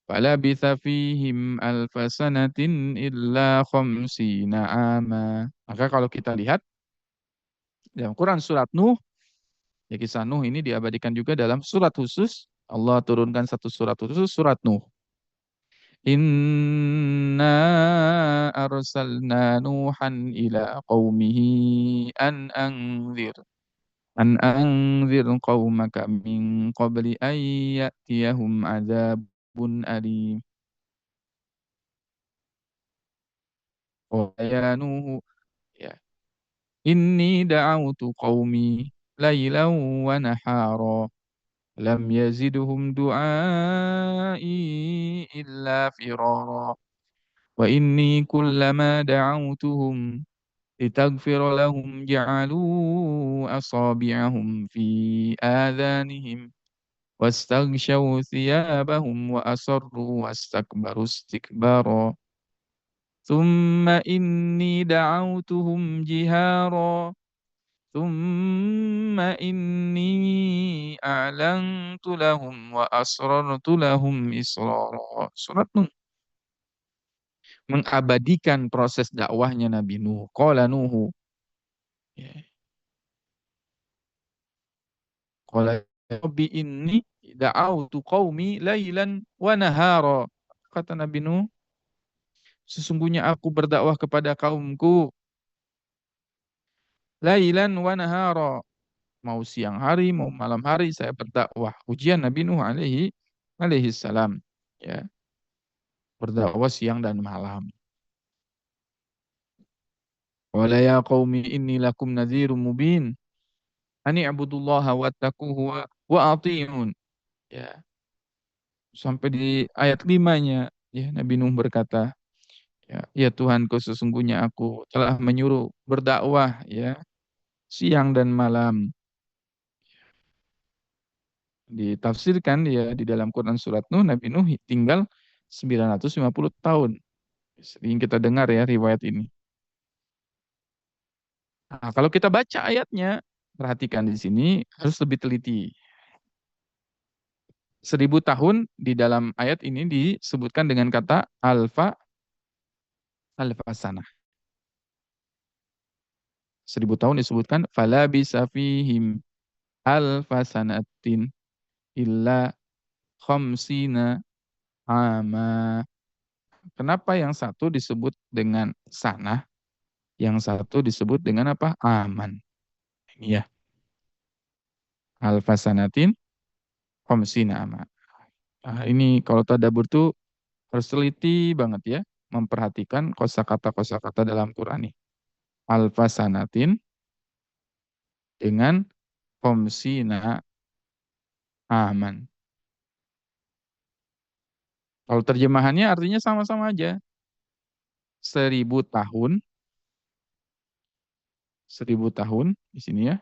Falabitha fihim alfa sanatin illa khamsina ama. Maka kalau kita lihat dalam Quran surat Nuh, ya kisah Nuh ini diabadikan juga dalam surat khusus. Allah turunkan satu surat khusus, surat Nuh. Inna arsalna Nuhan ila qawmihi an anzir qawmaka min qabli an ya'tiyahum azabun alim. Oh ya Nuh, ya. Inni da'autu qaumi laylan wa nahara lam yazidhum du'ai illa firara wa inni kullama da'autuhum litaghfira lahum ja'alu asabi'ahum fi adhanihim wastaghshaw thiyabahum wa asarru wastakbaru istikbara thumma inni da'autuhum jihara ثم إني أعلنت لهم وأسررت لهم إسرارا. Surat Nuh mengabadikan proses dakwahnya Nabi Nuh. Qala Nuhu. Ya. Qala Rabbi inni. da'autu qaumi lailan wa nahara. Kata Nabi Nuh, sesungguhnya aku berdakwah kepada kaumku lailan wa nahara. Mau siang hari, mau malam hari saya berdakwah. Ujian Nabi Nuh alaihi salam. Ya, berdakwah siang dan malam. Wala ya qaumi inni lakum nadhirum mubin. Ani abudullaha wattaquhu wa ati'un. Ya, sampai di ayat 5-nya ya Nabi Nuh berkata, ya, ya Tuhanku sesungguhnya aku telah menyuruh berdakwah ya siang dan malam. Ditafsirkan ya di dalam Quran surat Nuh, Nabi Nuh tinggal 950 tahun. Sering kita dengar ya riwayat ini. Nah, kalau kita baca ayatnya, perhatikan di sini harus lebih teliti. 1000 tahun di dalam ayat ini disebutkan dengan kata alfa sanah. 1000 tahun disebutkan fala bisa fihim alfa sanatin illa khamsina ama. Kenapa yang satu disebut dengan sanah, yang satu disebut dengan apa? Aman. Ini ya. Alfa sanatin khamsina ama. Nah, ini kalau tadabbur tuh harus teliti banget ya, memperhatikan kosakata dalam Quran ini. Alfa sanatin dengan khamsina aman. Kalau terjemahannya artinya sama-sama aja. 1000 tahun, 1000 tahun di sini ya,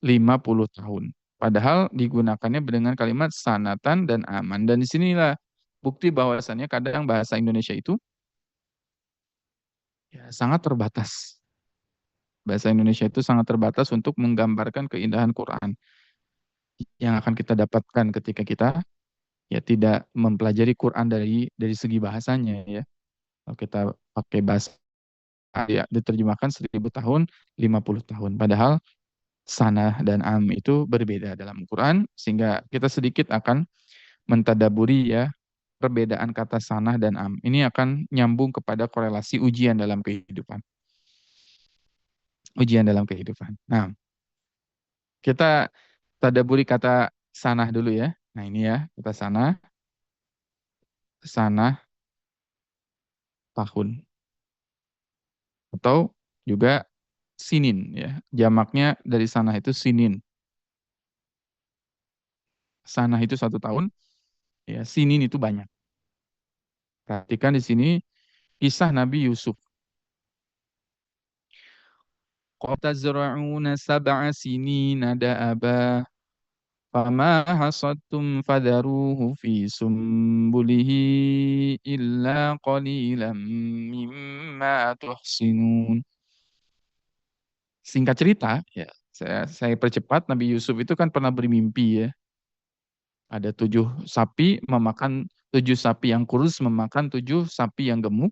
50 tahun. Padahal digunakannya dengan kalimat sanatan dan aman. Dan disinilah bukti bahwasannya kadang bahasa Indonesia itu ya, sangat terbatas. Bahasa Indonesia itu sangat terbatas untuk menggambarkan keindahan Quran yang akan kita dapatkan ketika kita ya tidak mempelajari Quran dari segi bahasanya ya. Kalau kita pakai bahasa ya diterjemahkan 1000 tahun, 50 tahun. Padahal sanah dan am itu berbeda dalam Quran sehingga kita sedikit akan mentadaburi ya perbedaan kata sanah dan am. Ini akan nyambung kepada korelasi ujian dalam kehidupan. Ujian dalam kehidupan. Nah, kita tadaburi kata sanah dulu ya. Nah, ini ya, kata sanah tahun atau juga sinin ya. Jamaknya dari sanah itu sinin. Sanah itu 1 tahun, ya sinin itu banyak. Perhatikan di sini kisah Nabi Yusuf. Qad tazra'una sab'a sinina da'aba fama hasadtum fadharuhu fi sumbulihi illa qalilan mimma tuhsinun. Singkat cerita, ya saya percepat, Nabi Yusuf itu kan pernah bermimpi ya. Ada 7 sapi yang kurus memakan 7 sapi yang gemuk.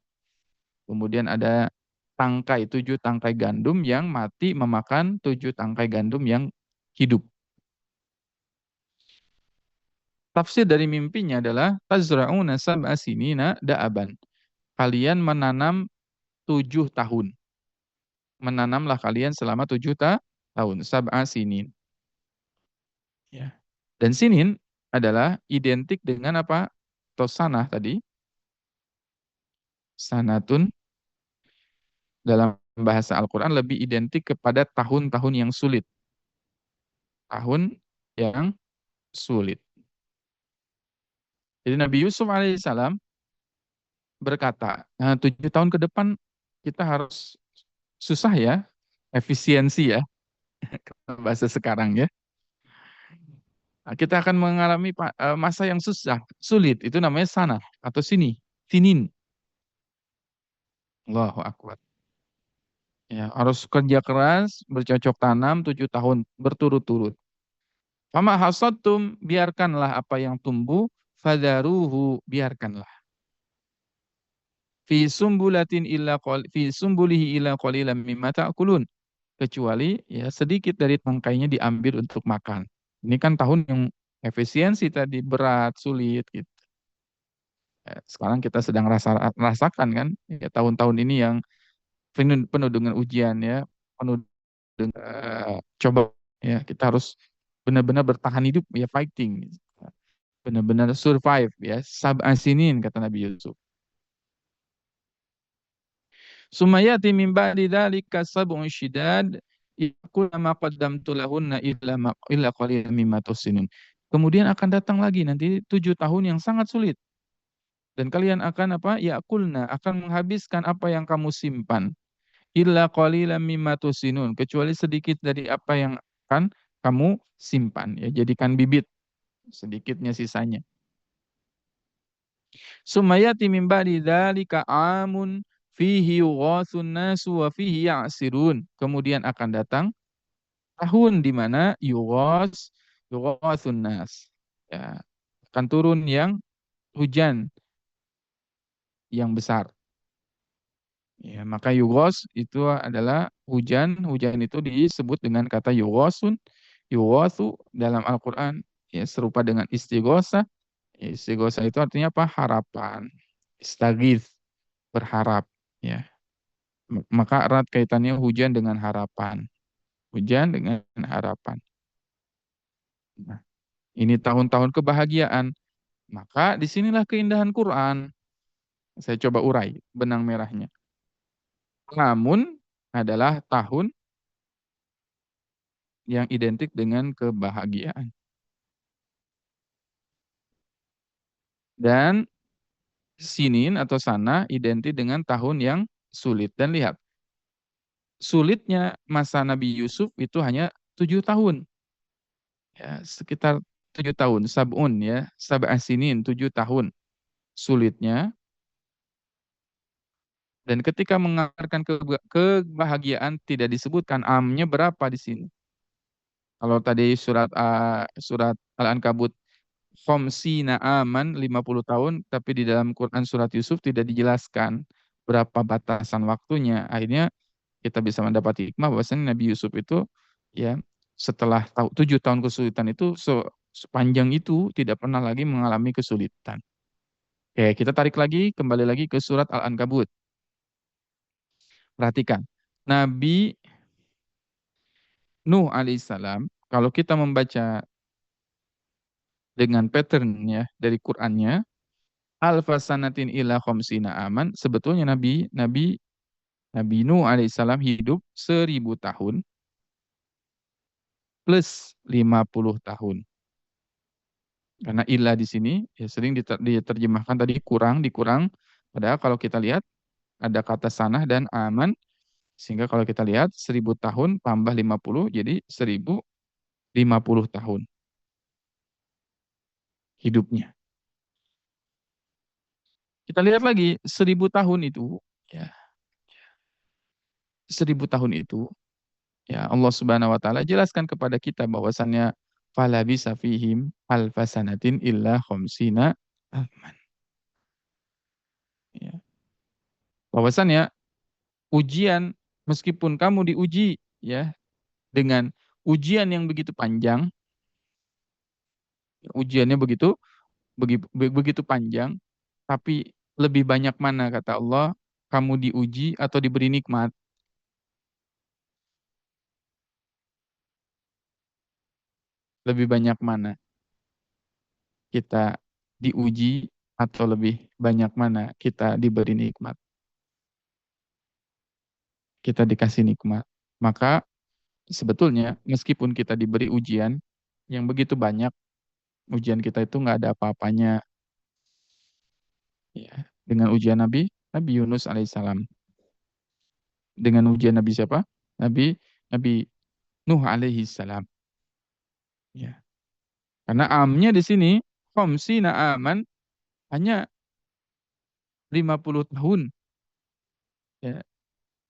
Kemudian ada 7 tangkai gandum yang mati memakan 7 tangkai gandum yang hidup. Tafsir dari mimpinya adalah tazra'una sab'a sinina da'aban. Kalian menanam 7 tahun. Menanamlah kalian selama 7 tahun. Sab'a sinin. Ya. Dan sinin adalah identik dengan apa? Tosanah tadi. Sanatun dalam bahasa Al-Quran lebih identik kepada tahun-tahun yang sulit. Tahun yang sulit. Jadi Nabi Yusuf alaihissalam berkata, nah, 7 tahun ke depan kita harus susah ya, efisiensi ya, bahasa sekarang ya. Nah, kita akan mengalami masa yang susah, sulit. Itu namanya sana atau sinin. Allahu Akbar. Ya, harus kerja keras, bercocok tanam 7 tahun berturut-turut. Fama hasadtum, biarkanlah apa yang tumbuh, fadaruhu, biarkanlah. Fi sumbulihi illa qalilan mimma ta'kulun. Kecuali ya sedikit dari tangkainya diambil untuk makan. Ini kan tahun yang efisiensi tadi berat, sulit gitu. Sekarang kita sedang rasakan kan ya, tahun-tahun ini yang penuh dengan ujian ya, penuh dengan coba ya, kita harus benar-benar bertahan hidup ya, fighting, benar-benar survive ya, sab'an sinin kata Nabi Yusuf. Sumayati min ba'di dzalika sab'un syidad kullama qaddamtu lahunna illa qalilan mimma tuhsinun. Kemudian akan datang lagi nanti 7 tahun yang sangat sulit. Dan kalian akan apa? Yakulna, akan menghabiskan apa yang kamu simpan. Illa qalilan mimma tuhsinun, kecuali sedikit dari apa yang akan kamu simpan. Ya, jadikan bibit, sedikitnya sisanya. Sumayati min ba'di dzalika amun fihi yughathun nasu wa fihi ya'sirun. Kemudian akan datang tahun di mana yughathun nas. Ya, akan turun yang hujan yang besar. Ya, maka yugos itu adalah hujan. Hujan itu disebut dengan kata yugosun. Yugosu dalam Al-Quran ya, serupa dengan istighosa. Ya, istighosa itu artinya apa? Harapan. Istaghith, berharap. Ya. Maka erat kaitannya hujan dengan harapan. Hujan dengan harapan. Nah, ini tahun-tahun kebahagiaan. Maka disinilah keindahan Quran. Saya coba urai benang merahnya. Namun adalah tahun yang identik dengan kebahagiaan. Dan sinin atau sana identik dengan tahun yang sulit. Dan lihat, sulitnya masa Nabi Yusuf itu hanya 7 tahun. Ya, sekitar 7 tahun. Sab'un ya, sab'a sinin, 7 tahun sulitnya. Dan ketika mengabarkan kebahagiaan tidak disebutkan amnya berapa di sini. Kalau tadi surat Al-Ankabut khamsina aman 50 tahun, tapi di dalam Quran surat Yusuf tidak dijelaskan berapa batasan waktunya. Akhirnya kita bisa mendapat hikmah bahwasanya Nabi Yusuf itu ya setelah 7 tahun kesulitan itu sepanjang itu tidak pernah lagi mengalami kesulitan. Oke, kita tarik lagi kembali lagi ke surat Al-Ankabut. Perhatikan. Nabi Nuh alaihissalam, kalau kita membaca dengan patternnya dari Qurannya, alfasanatin ila khamsina aman. Sebetulnya Nabi Nuh alaihissalam hidup 1000 tahun plus 50 tahun. Karena illa di sini ya sering diterjemahkan tadi dikurang. Padahal kalau kita lihat ada kata sanah dan aman. Sehingga kalau kita lihat 1000 tahun tambah 50 jadi 1050 tahun hidupnya. Kita lihat lagi 1000 tahun itu ya 1000 tahun itu ya Allah Subhanahu wa taala jelaskan kepada kita bahwasannya fala bisa fihim alfasanatin illa khamsina aman. Ya. Bahwasannya ujian meskipun kamu diuji ya dengan ujian yang begitu panjang, ujiannya begitu panjang, tapi lebih banyak mana kata Allah kamu diuji atau diberi nikmat? Lebih banyak mana kita diuji atau lebih banyak mana kita diberi nikmat? Kita dikasih nikmat. Maka sebetulnya meskipun kita diberi ujian yang begitu banyak, ujian kita itu nggak ada apa-apanya ya, dengan ujian Nabi Yunus alaihissalam. Dengan ujian Nabi siapa? Nabi Nuh alaihissalam. Ya. Karena amnya di sini khamsina aman hanya 50 tahun. Ya.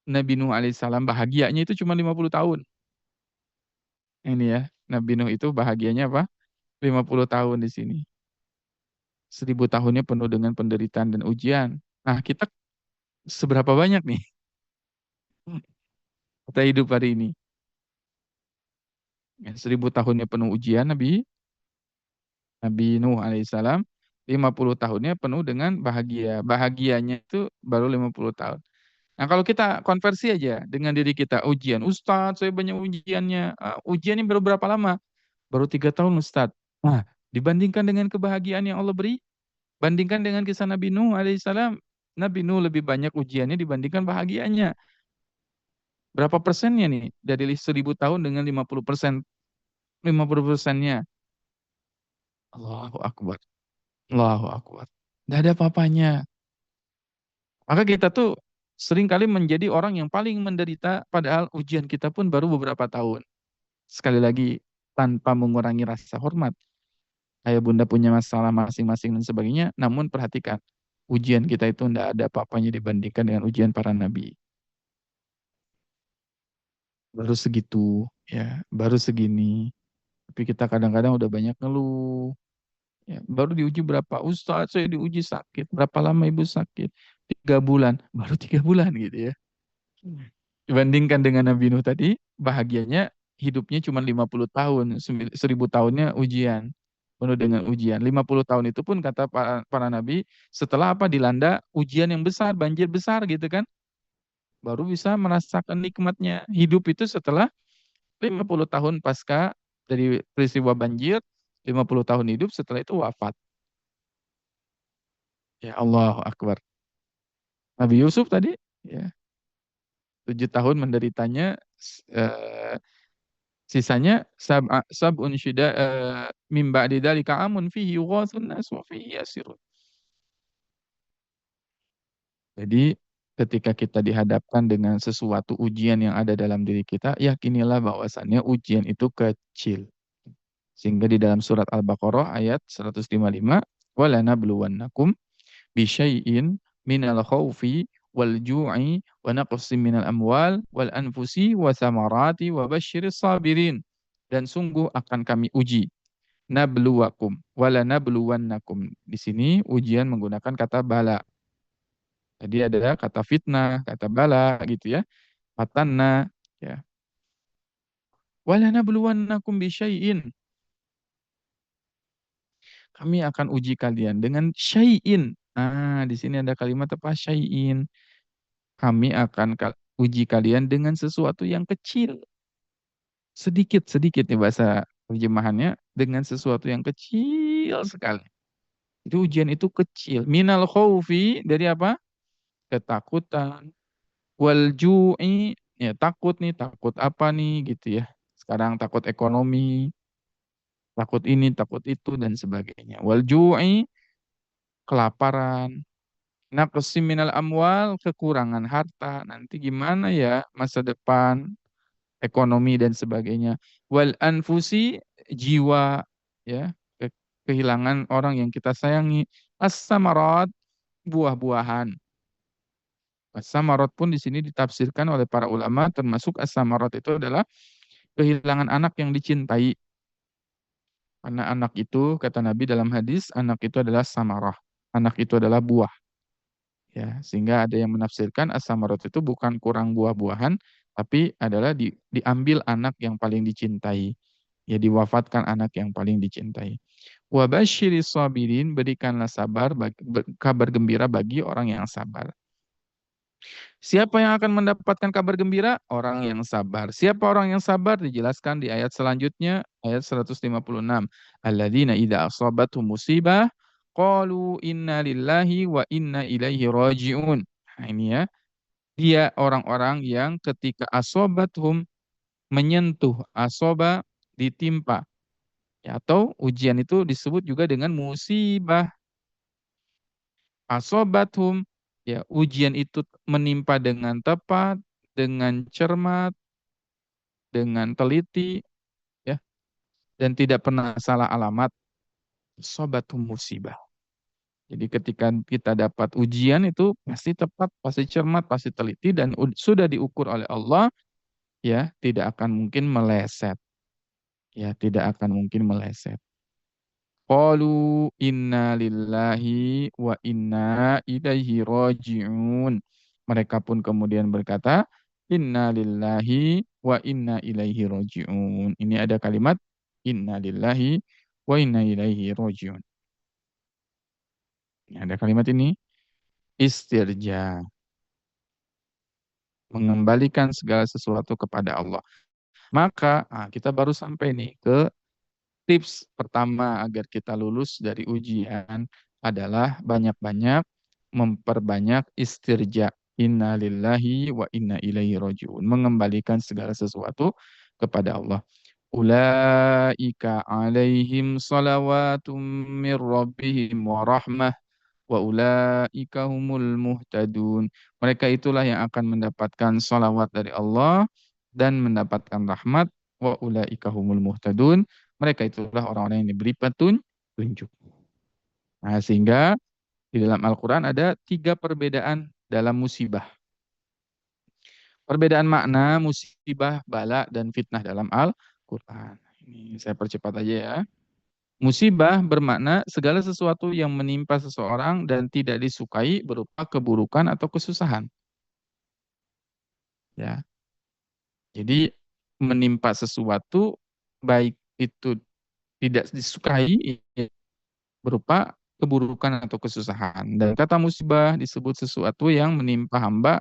Nabi Nuh alaihissalam bahagianya itu cuma 50 tahun. Ini ya, Nabi Nuh itu bahagianya apa? 50 tahun di sini. 1000 tahunnya penuh dengan penderitaan dan ujian. Nah, kita seberapa banyak nih kita hidup hari ini? Ya, 1000 tahunnya penuh ujian Nabi Nuh alaihissalam, 50 tahunnya penuh dengan bahagia. Bahagianya itu baru 50 tahun. Nah, kalau kita konversi aja dengan diri kita, ujian. Ustadz, saya banyak ujiannya. Ujiannya baru berapa lama? Baru 3 tahun, Ustadz. Nah, dibandingkan dengan kebahagiaan yang Allah beri, bandingkan dengan kisah Nabi Nuh alaihissalam, Nabi Nuh lebih banyak ujiannya dibandingkan bahagianya. Berapa persennya nih? Dari 1000 tahun dengan 50%. 50%-nya. Allahu Akbar. Allahu Akbar. Nggak ada apa-apanya. Maka kita tuh sering kali menjadi orang yang paling menderita, padahal ujian kita pun baru beberapa tahun. Sekali lagi, tanpa mengurangi rasa hormat. Ayah bunda punya masalah masing-masing dan sebagainya, namun perhatikan, ujian kita itu tidak ada apa-apanya dibandingkan dengan ujian para nabi. Baru segitu, ya, baru segini. Tapi kita kadang-kadang udah banyak ngeluh. Ya, baru diuji berapa? Ustaz, saya diuji sakit. Berapa lama ibu sakit? 3 bulan. Baru 3 bulan gitu ya. Dibandingkan dengan Nabi Nuh tadi, bahagianya hidupnya cuma 50 tahun, 1000 tahunnya ujian. Penuh dengan ujian. 50 tahun itu pun kata para nabi, setelah apa dilanda ujian yang besar, banjir besar gitu kan. Baru bisa merasakan nikmatnya. Hidup itu setelah 50 tahun pasca dari peristiwa banjir, 50 tahun hidup setelah itu wafat. Ya Allah Akbar. Nabi Yusuf tadi, ya, 7 tahun menderitanya, eh, sisanya sab'un syida min ba'di dzalika amun fihi yughathun nas wa fihi yasirun. Jadi ketika kita dihadapkan dengan sesuatu ujian yang ada dalam diri kita, yakinilah bahwasannya ujian itu kecil. Sehingga di dalam surat Al-Baqarah ayat 155, "Walanabluwannakum bisyai'in minal khawfi wal ju'i wa naqsin minal amwal wal anfusi wa thamarati wa basyiris sabirin." Dan sungguh akan kami uji. Nabluwakum wala nabluwannakum. Di sini ujian menggunakan kata bala. Jadi ada kata fitnah, kata bala gitu ya. Fatanna ya. Wala nabluwannakum bisyai'in. Kami akan uji kalian dengan syai'in. Nah, di sini ada kalimat apa? Syai'in. Kami akan uji kalian dengan sesuatu yang kecil. Sedikit-sedikit nih bahasa terjemahannya. Dengan sesuatu yang kecil sekali. Itu ujian itu kecil. Minal khawfi, dari apa? Ketakutan. Wal ju'i, ya takut nih, takut apa nih gitu ya. Sekarang takut ekonomi, takut ini, takut itu dan sebagainya. Wal ju'i, kelaparan. Naqsim minal amwal, kekurangan harta. Nanti gimana ya masa depan, ekonomi dan sebagainya. Wal anfusi, jiwa, ya, kehilangan orang yang kita sayangi. As-samarat, buah-buahan. As-samarat pun di sini ditafsirkan oleh para ulama, termasuk as-samarat itu adalah kehilangan anak yang dicintai. Karena anak itu, kata Nabi dalam hadis, anak itu adalah samarah. Anak itu adalah buah. Ya, sehingga ada yang menafsirkan as-samarat itu bukan kurang buah-buahan, tapi adalah diambil anak yang paling dicintai. Ya, diwafatkan anak yang paling dicintai. Wa basyiris sabirin, berikanlah kabar gembira bagi orang yang sabar. Siapa yang akan mendapatkan kabar gembira? Orang yang sabar. Siapa orang yang sabar? Dijelaskan di ayat selanjutnya, ayat 156. Alladzina idza asabatuhum musibah qalu inna lillahi wa inna ilaihi raji'un. Nah, ini ya. Dia orang-orang yang ketika asobathum, menyentuh, asoba ditimpa. Ya, atau ujian itu disebut juga dengan musibah. Asobathum, ya, ujian itu menimpa dengan tepat, dengan cermat, dengan teliti, ya, dan tidak pernah salah alamat. Sobathum musibah. Jadi ketika kita dapat ujian itu pasti tepat, pasti cermat, pasti teliti dan sudah diukur oleh Allah, ya, tidak akan mungkin meleset. Ya, tidak akan mungkin meleset. Qalu inna lillahi wa inna ilaihi raji'un. Mereka pun kemudian berkata, inna lillahi, wa inna ilaihi roji'un. Ini ada kalimat inna lillahi wa inna ilaihi roji'un. Ada kalimat ini istirja, mengembalikan segala sesuatu kepada Allah. Maka kita baru sampai nih ke tips pertama agar kita lulus dari ujian adalah banyak-banyak memperbanyak istirja. Inna lillahi wa inna ilaihi roji'un. Mengembalikan segala sesuatu kepada Allah. Ulaika alaihim salawatum min rabbihim wa rahmah wa ulaika humul muhtadun. Mereka itulah yang akan mendapatkan salawat dari Allah dan mendapatkan rahmat. Wa ulaika humul muhtadun. Mereka itulah orang-orang yang diberi petunjuk. Nah, sehingga di dalam Al-Quran ada 3 perbedaan dalam musibah. Perbedaan makna musibah, bala, dan fitnah dalam Al-Quran. Ini saya percepat aja ya. Musibah bermakna segala sesuatu yang menimpa seseorang dan tidak disukai berupa keburukan atau kesusahan. Ya, jadi menimpa sesuatu baik itu tidak disukai berupa keburukan atau kesusahan. Dan kata musibah disebut sesuatu yang menimpa hamba,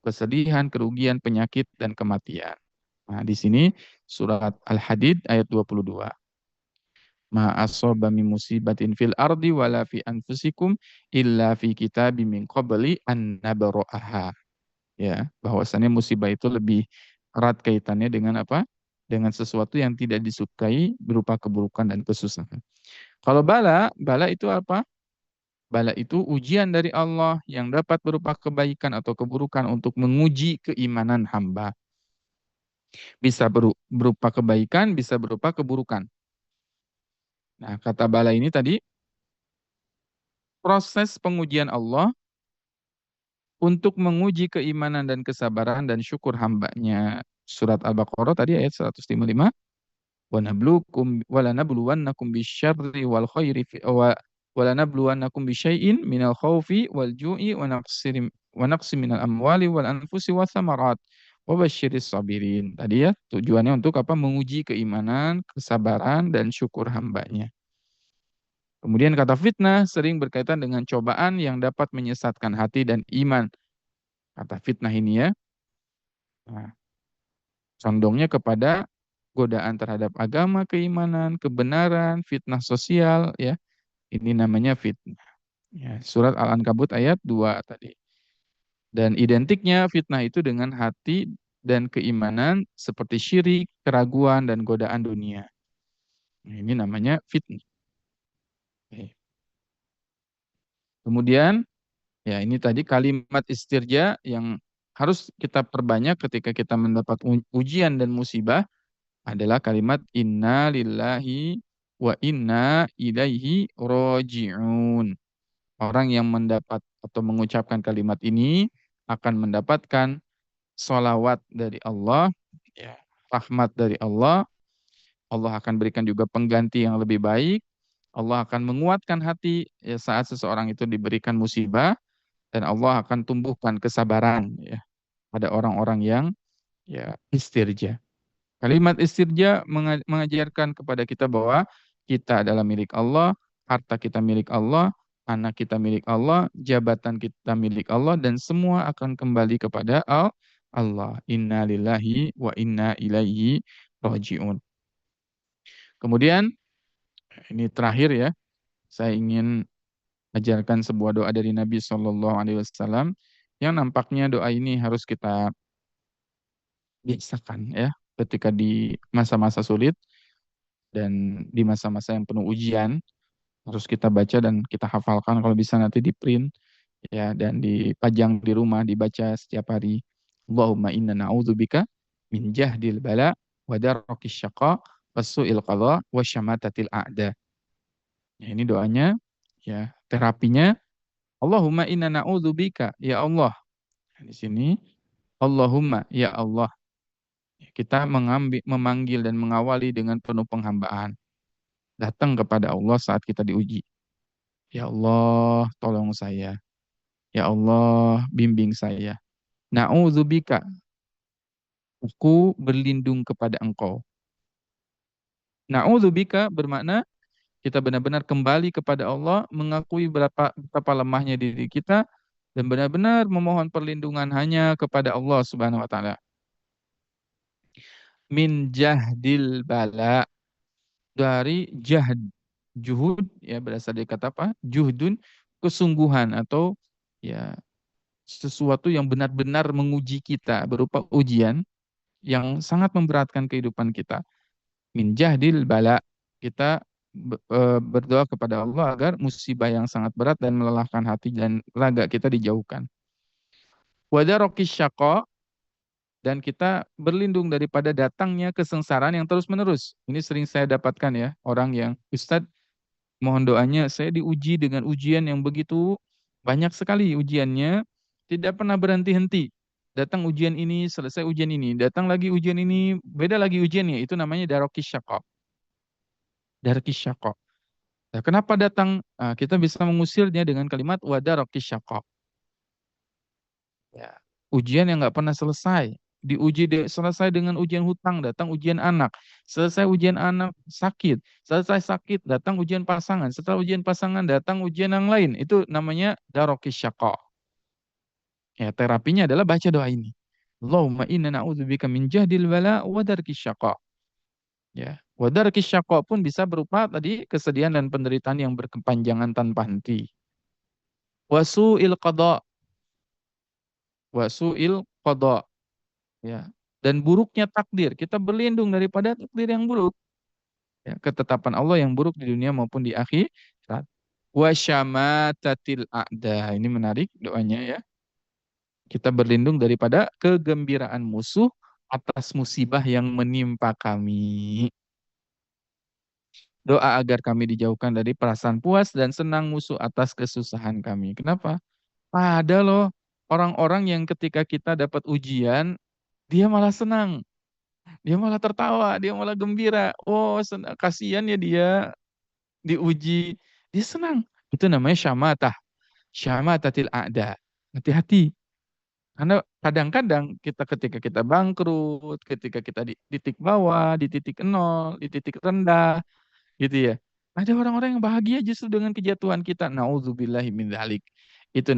kesedihan, kerugian, penyakit, dan kematian. Nah, di sini surat Al-Hadid ayat 22. Ma asaba min musibatin fil ardi wala fi anfusikum illa fi kitabim min qabli an nabra'aha. Ya, bahwasannya musibah itu lebih erat kaitannya dengan apa? Dengan sesuatu yang tidak disukai berupa keburukan dan kesusahan. Kalau bala, bala itu apa? Bala itu ujian dari Allah yang dapat berupa kebaikan atau keburukan untuk menguji keimanan hamba. Bisa berupa kebaikan, bisa berupa keburukan. Nah, kata bala ini tadi, proses pengujian Allah untuk menguji keimanan dan kesabaran dan syukur hambanya. Surat Al-Baqarah tadi ayat 155. وَنَبْلُوكُمْ وَلَنَبْلُوَنَّكُمْ بِالشَّرِّ وَالْخَيْرِ وَلَنَبْلُوَنَّكُمْ بِشَيْءٍ مِنَ الْخَوْفِ وَالْجُوعِ وَنَقْصٍ مِنَ الْأَمْوَالِ وَالْأَنْفُسِ وَالثَّمَرَاتِ وَبَشِّرِ الصَّابِرِينَ. Tadi ya, tujuannya untuk apa? Menguji keimanan, kesabaran, dan syukur hambanya. Kemudian kata fitnah sering berkaitan dengan cobaan yang dapat menyesatkan hati dan iman. Kata fitnah ini ya, nah, condongnya kepada godaan terhadap agama, keimanan, kebenaran, fitnah sosial, ya. Ini namanya fitnah. Ya, surat Al-Ankabut ayat 2 tadi. Dan identiknya fitnah itu dengan hati dan keimanan seperti syirik, keraguan, dan godaan dunia. Nah, ini namanya fitnah. Oke. Kemudian, ya ini tadi kalimat istirja yang harus kita perbanyak ketika kita mendapat ujian dan musibah adalah kalimat inna lillahi wa inna ilaihi roji'un. Orang yang mendapat atau mengucapkan kalimat ini akan mendapatkan sholawat dari Allah, ya, rahmat dari Allah. Allah akan berikan juga pengganti yang lebih baik. Allah akan menguatkan hati ya, saat seseorang itu diberikan musibah dan Allah akan tumbuhkan kesabaran ya pada orang-orang yang ya istirja. Kalimat istirja mengajarkan kepada kita bahwa kita adalah milik Allah, harta kita milik Allah, anak kita milik Allah, jabatan kita milik Allah, dan semua akan kembali kepada Allah. Inna lillahi wa inna ilaihi roji'un. Kemudian, ini terakhir ya, saya ingin ajarkan sebuah doa dari Nabi Shallallahu Alaihi Wasallam yang nampaknya doa ini harus kita biasakan ya ketika di masa-masa sulit dan di masa-masa yang penuh ujian harus kita baca dan kita hafalkan kalau bisa nanti di print ya dan dipajang di rumah dibaca setiap hari. Allahumma inna na'udzubika min jahdil bala wa darrakis syaqa wasu'il qadha wa syamatatil a'da. Ya, ini doanya ya terapinya Allahumma inna na'udzubika ya Allah. Di sini Allahumma ya Allah. Kita memanggil dan mengawali dengan penuh penghambaan. Datang kepada Allah saat kita diuji. Ya Allah, tolong saya. Ya Allah, bimbing saya. Na'udzubika Aku berlindung kepada engkau. Na'udzubika bermakna kita benar-benar kembali kepada Allah, mengakui betapa lemahnya diri kita, dan benar-benar memohon perlindungan hanya kepada Allah Subhanahu wa taala. Min jahdil bala, dari jahd, juhud ya, berasal dari kata apa? Juhdun, kesungguhan, atau ya sesuatu yang benar-benar menguji kita berupa ujian yang sangat memberatkan kehidupan kita. Min jahdil bala, kita berdoa kepada Allah agar musibah yang sangat berat dan melelahkan hati dan raga kita dijauhkan. Wadarokis syaqa, dan kita berlindung daripada datangnya kesengsaraan yang terus-menerus. Ini sering saya dapatkan ya, orang yang, Ustadz, mohon doanya, saya diuji dengan ujian yang begitu banyak sekali ujiannya, tidak pernah berhenti-henti. Datang ujian ini, selesai ujian ini, datang lagi ujian ini, beda lagi ujiannya. Itu namanya darokis syaqa. Darokis syaqa. Nah, kenapa datang? Nah, kita bisa mengusirnya dengan kalimat wadarokis syaqa. Ya. Ujian yang nggak pernah selesai. Selesai dengan ujian hutang, datang ujian anak. Selesai ujian anak, sakit. Selesai sakit, datang ujian pasangan. Setelah ujian pasangan, datang ujian yang lain. Itu namanya darokis syaqa. Ya, terapinya adalah baca doa ini. Allahumma inna na'udzubika min jahdil bala wa darkis syaqa. Ya. Wa darkis syaqa pun bisa berupa tadi kesedihan dan penderitaan yang berkepanjangan tanpa henti. Wasu'il qada, wasu'il qada. Ya. Dan buruknya takdir, kita berlindung daripada takdir yang buruk. Ya, ketetapan Allah yang buruk di dunia maupun di akhirat. Wa syamatatil a'da. Ini menarik doanya ya. Kita berlindung daripada kegembiraan musuh atas musibah yang menimpa kami. Doa agar kami dijauhkan dari perasaan puas dan senang musuh atas kesusahan kami. Kenapa? Ada loh orang-orang yang ketika kita dapat ujian, dia malah senang. Dia malah tertawa, dia malah gembira. Oh, kasihan ya dia diuji. Dia senang. Itu namanya syamatah. Syamatatil a'da. Hati-hati. Karena kadang-kadang kita ketika kita bangkrut, ketika kita di titik bawah, di titik nol, di titik rendah, gitu ya. Ada orang-orang yang bahagia justru dengan kejatuhan kita. Nauzubillahi min dzalik. Itu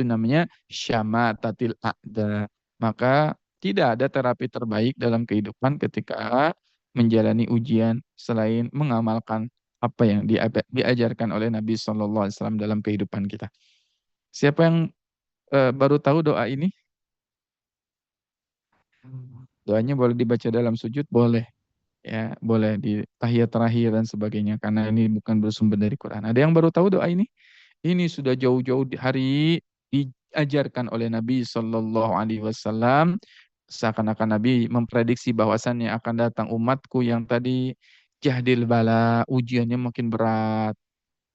namanya syamatatil a'da. Maka tidak ada terapi terbaik dalam kehidupan ketika menjalani ujian selain mengamalkan apa yang diajarkan oleh Nabi Shallallahu Alaihi Wasallam dalam kehidupan kita. Siapa yang baru tahu doa ini? Doanya boleh dibaca dalam sujud, boleh. Ya, boleh di tahiyat terakhir dan sebagainya karena ini bukan bersumber dari Quran. Ada yang baru tahu doa ini? Ini sudah jauh-jauh di hari diajarkan oleh Nabi Shallallahu Alaihi Wasallam. Seakan-akan Nabi memprediksi bahwasannya akan datang umatku yang tadi jahdil bala, ujiannya makin berat.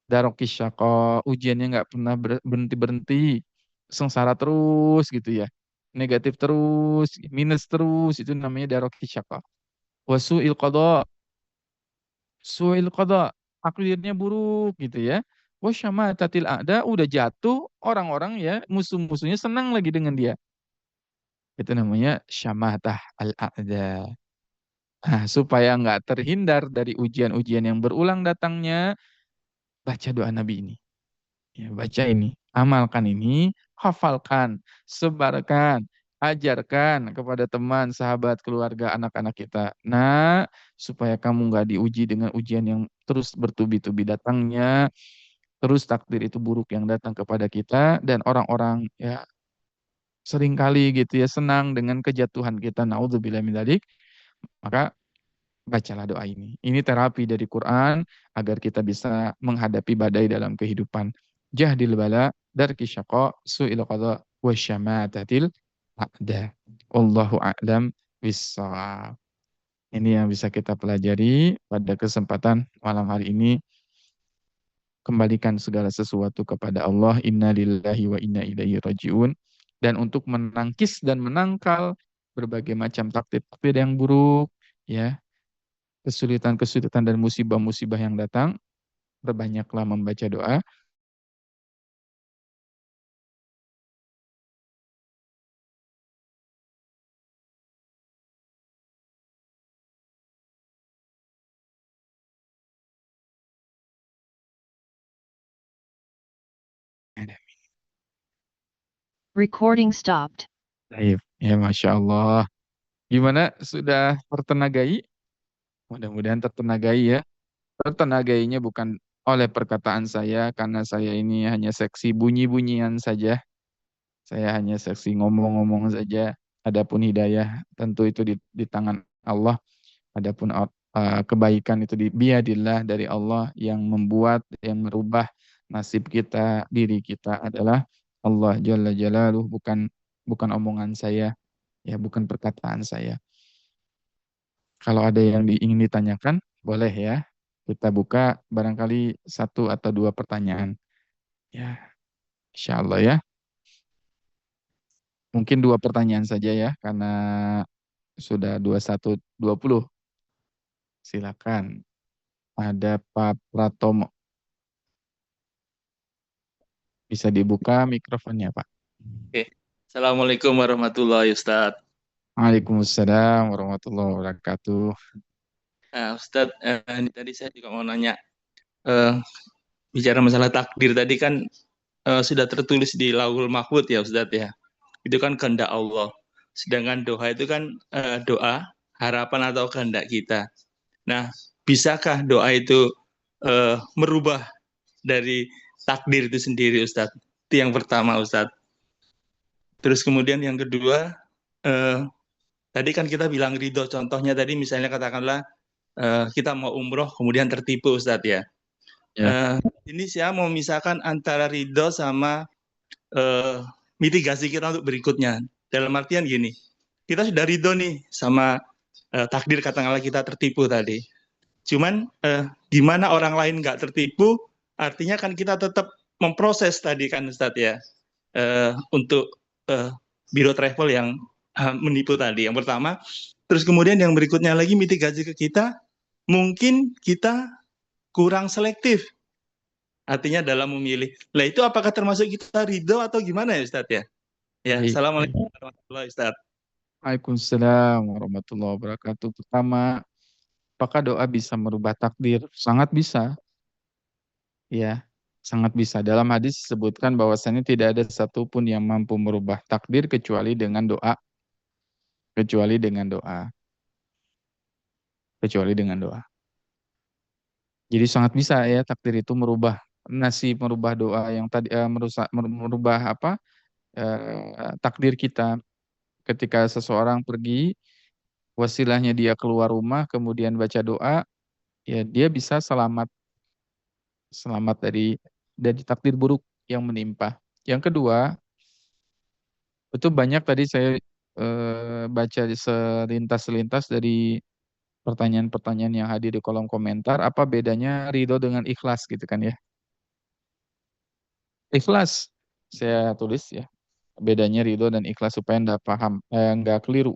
Darokis syaqa, ujiannya nggak pernah berhenti-berhenti. Sengsara terus gitu ya. Negatif terus, minus terus, itu namanya darokis syaqa. Wasu'il qada, su'il qada, takdirnya buruk gitu ya. Wasyamatatil a'da, udah jatuh, orang-orang ya, musuh-musuhnya senang lagi dengan dia. Itu namanya syamatah al-a'da. Nah, supaya nggak terhindar dari ujian-ujian yang berulang datangnya, baca doa Nabi ini. Ya, baca ini, amalkan ini, hafalkan, sebarkan, ajarkan kepada teman, sahabat, keluarga, anak-anak kita. Nah, supaya kamu nggak diuji dengan ujian yang terus bertubi-tubi datangnya, terus takdir itu buruk yang datang kepada kita, dan orang-orang ya seringkali gitu ya senang dengan kejatuhan kita. Naudzubillah min dzalik. Maka bacalah doa ini. Ini terapi dari Quran agar kita bisa menghadapi badai dalam kehidupan. Jahdil bala, darki syaqa, su'il qada, wasyamatatil a'da. Wallahu a'lam bissawab. Ini yang bisa kita pelajari pada kesempatan malam hari ini. Kembalikan segala sesuatu kepada Allah. Inna lillahi wa inna ilaihi raji'un. Dan untuk menangkis dan menangkal berbagai macam takdir-takdir yang buruk, ya, kesulitan-kesulitan dan musibah-musibah yang datang, berbanyaklah membaca doa. Recording stopped. Baik. Ya, Masya Allah. Gimana? Sudah tertenagai? Mudah-mudahan tertenagai ya. Tertenagainya bukan oleh perkataan saya, karena saya ini hanya seksi bunyi-bunyian saja. Saya hanya seksi ngomong-ngomong saja. Adapun hidayah tentu itu di tangan Allah. Adapun kebaikan itu di biadillah dari Allah, yang membuat, yang merubah nasib kita, diri kita adalah Allah Jalla Jalaluh, bukan omongan saya, ya bukan perkataan saya. Kalau ada yang ingin ditanyakan, boleh ya. Kita buka barangkali satu atau dua pertanyaan. Ya, insya Allah ya. Mungkin dua pertanyaan saja ya, karena sudah 21.20. Silakan. Ada Pak Pratomo. Bisa dibuka mikrofonnya, Pak. Oke. Assalamualaikum warahmatullahi Ustadz. Waalaikumsalam warahmatullahi wabarakatuh. Nah, Ustadz, ini tadi saya juga mau nanya, eh, bicara masalah takdir tadi kan sudah tertulis di Lauhul Mahfudz ya Ustadz ya. Itu kan kehendak Allah. Sedangkan doa itu kan doa, harapan atau kehendak kita. Nah, bisakah doa itu merubah dari takdir itu sendiri Ustadz? Itu yang pertama Ustadz. Terus kemudian yang kedua, eh, tadi kan kita bilang ridho, contohnya tadi misalnya katakanlah kita mau umroh kemudian tertipu Ustadz ya. Ya, Ini saya mau memisahkan antara ridho sama eh, mitigasi kita untuk berikutnya. Dalam artian gini, kita sudah ridho nih sama takdir katakanlah kita tertipu tadi. Cuman gimana orang lain nggak tertipu, artinya kan kita tetap memproses tadi kan Ustadz ya, untuk eh, biro travel yang menipu tadi. Yang pertama, terus kemudian yang berikutnya lagi mitigasi ke kita, mungkin kita kurang selektif, artinya dalam memilih. Lah itu apakah termasuk kita ridho atau gimana ya Ustadz ya? Ya, baik. Assalamualaikum warahmatullahi wabarakatuh. Waalaikumsalam warahmatullahi wabarakatuh. Pertama, apakah doa bisa merubah takdir? Sangat bisa, ya. Sangat bisa. Dalam hadis disebutkan bahwasannya tidak ada satupun yang mampu merubah takdir kecuali dengan doa. Kecuali dengan doa. Kecuali dengan doa. Jadi sangat bisa ya takdir itu merubah nasib, merubah doa yang tadi merubah apa takdir kita. Ketika seseorang pergi, wasilahnya dia keluar rumah, kemudian baca doa, ya dia bisa selamat selamat dari takdir buruk yang menimpa. Yang kedua, itu banyak tadi saya baca selintas-selintas dari pertanyaan-pertanyaan yang hadir di kolom komentar. Apa bedanya ridho dengan ikhlas gitu kan ya? Ikhlas saya tulis ya. Bedanya ridho dan ikhlas supaya nggak paham, nggak keliru.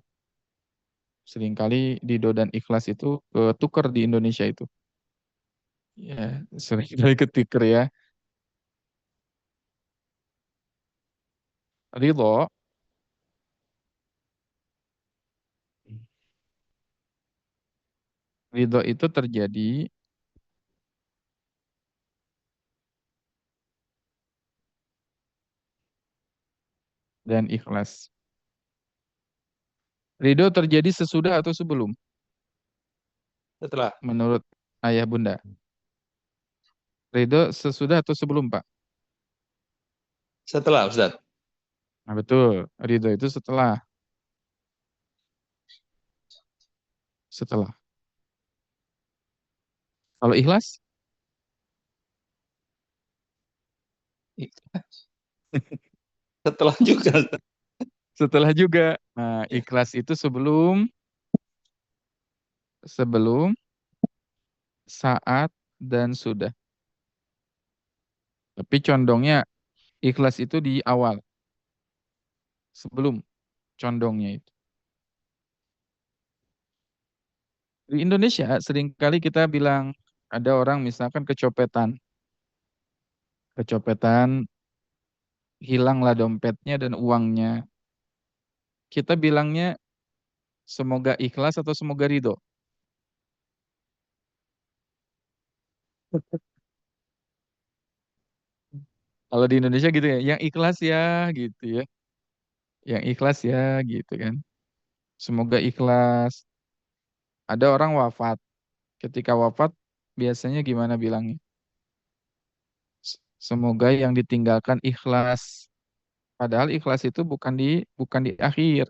Seringkali ridho dan ikhlas itu tukar di Indonesia itu. Ya, seringkali ketuker ya. Ridho, ridho itu terjadi dan ikhlas. Ridho terjadi sesudah atau sebelum? Setelah, Menurut ayah bunda. Ridho sesudah atau sebelum, Pak? setelah Ustadz. Nah, betul. Ridho itu setelah. Setelah. Kalau ikhlas? Setelah juga Ustadz. Setelah juga. Nah, ikhlas itu sebelum, sebelum, saat, dan sudah. Tapi condongnya ikhlas itu di awal. Sebelum condongnya itu. Di Indonesia seringkali kita bilang ada orang misalkan kecopetan. Kecopetan, hilanglah dompetnya dan uangnya. Kita bilangnya semoga ikhlas atau semoga ridho. Kalau di Indonesia gitu ya, yang ikhlas ya gitu ya. yang ikhlas ya gitu kan. Semoga ikhlas. Ada orang wafat. Ketika wafat biasanya gimana bilangnya? Semoga yang ditinggalkan ikhlas. Padahal ikhlas itu bukan di akhir,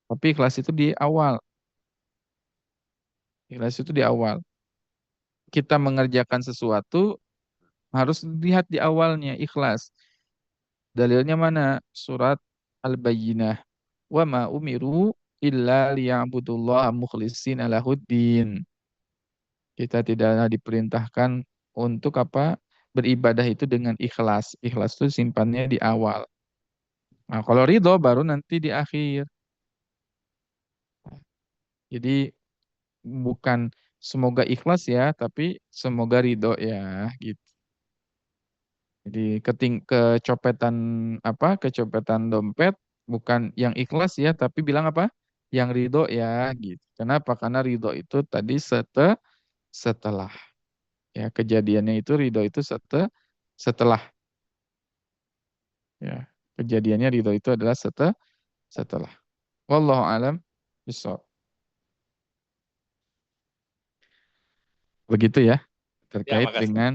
tapi ikhlas itu di awal. Ikhlas itu di awal. Kita mengerjakan sesuatu harus lihat di awalnya ikhlas. Dalilnya mana? Surat Al-Bayyinah. Wa ma umiru illa liya'budullaha mukhlishina lahuddin. Kita tidaklah diperintahkan untuk apa? Beribadah itu dengan ikhlas. Ikhlas itu simpannya di awal. Nah, kalau ridho baru nanti di akhir. Jadi bukan semoga ikhlas ya, tapi semoga ridho ya, gitu. Jadi kecopetan apa? Kecopetan dompet bukan yang ikhlas ya, tapi bilang apa? Yang ridho ya, gitu. Kenapa? Karena ridho itu tadi setelah ya kejadiannya itu ridho itu setelah ya kejadiannya ridho itu adalah setelah. Wallahu alam bishawab. Begitu ya Ya, terkait makasih. dengan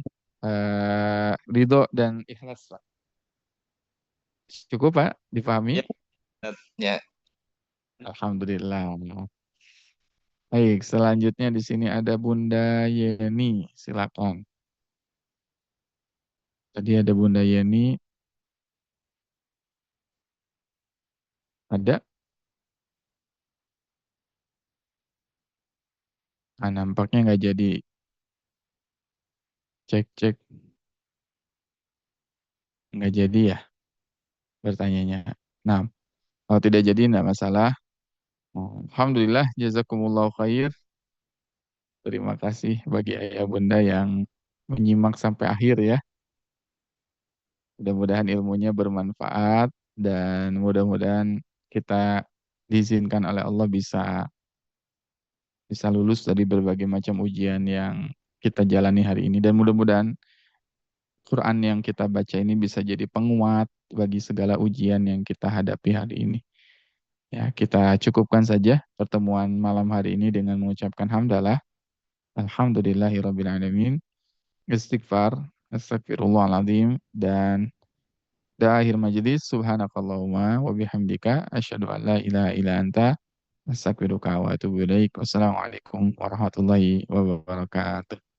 ridho dan ikhlas, Pak. Cukup Pak dipahami? Ya, ya, Alhamdulillah. Baik, selanjutnya di sini ada Bunda Yeni. Silakan. Tadi ada Bunda Yeni, ada. Ah, nampaknya nggak jadi cek-cek, nggak jadi ya bertanyanya. Nah, kalau tidak jadi nggak masalah. Alhamdulillah, jazakumullah khair. Terima kasih bagi ayah bunda yang menyimak sampai akhir ya. Mudah-mudahan ilmunya bermanfaat dan mudah-mudahan kita diizinkan oleh Allah bisa bisa lulus dari berbagai macam ujian yang kita jalani hari ini dan mudah-mudahan Quran yang kita baca ini bisa jadi penguat bagi segala ujian yang kita hadapi hari ini. Ya, kita cukupkan saja pertemuan malam hari ini dengan mengucapkan hamdalah. Alhamdulillahirabbil alamin. Istighfar, astagfirullahaladzim dan akhir majelis subhanakallahumma wa bihamdika asyhadu an la ilaha illa anta astaghfiruka wa atubu ilaik. Wassalamualaikum warahmatullahi wabarakatuh.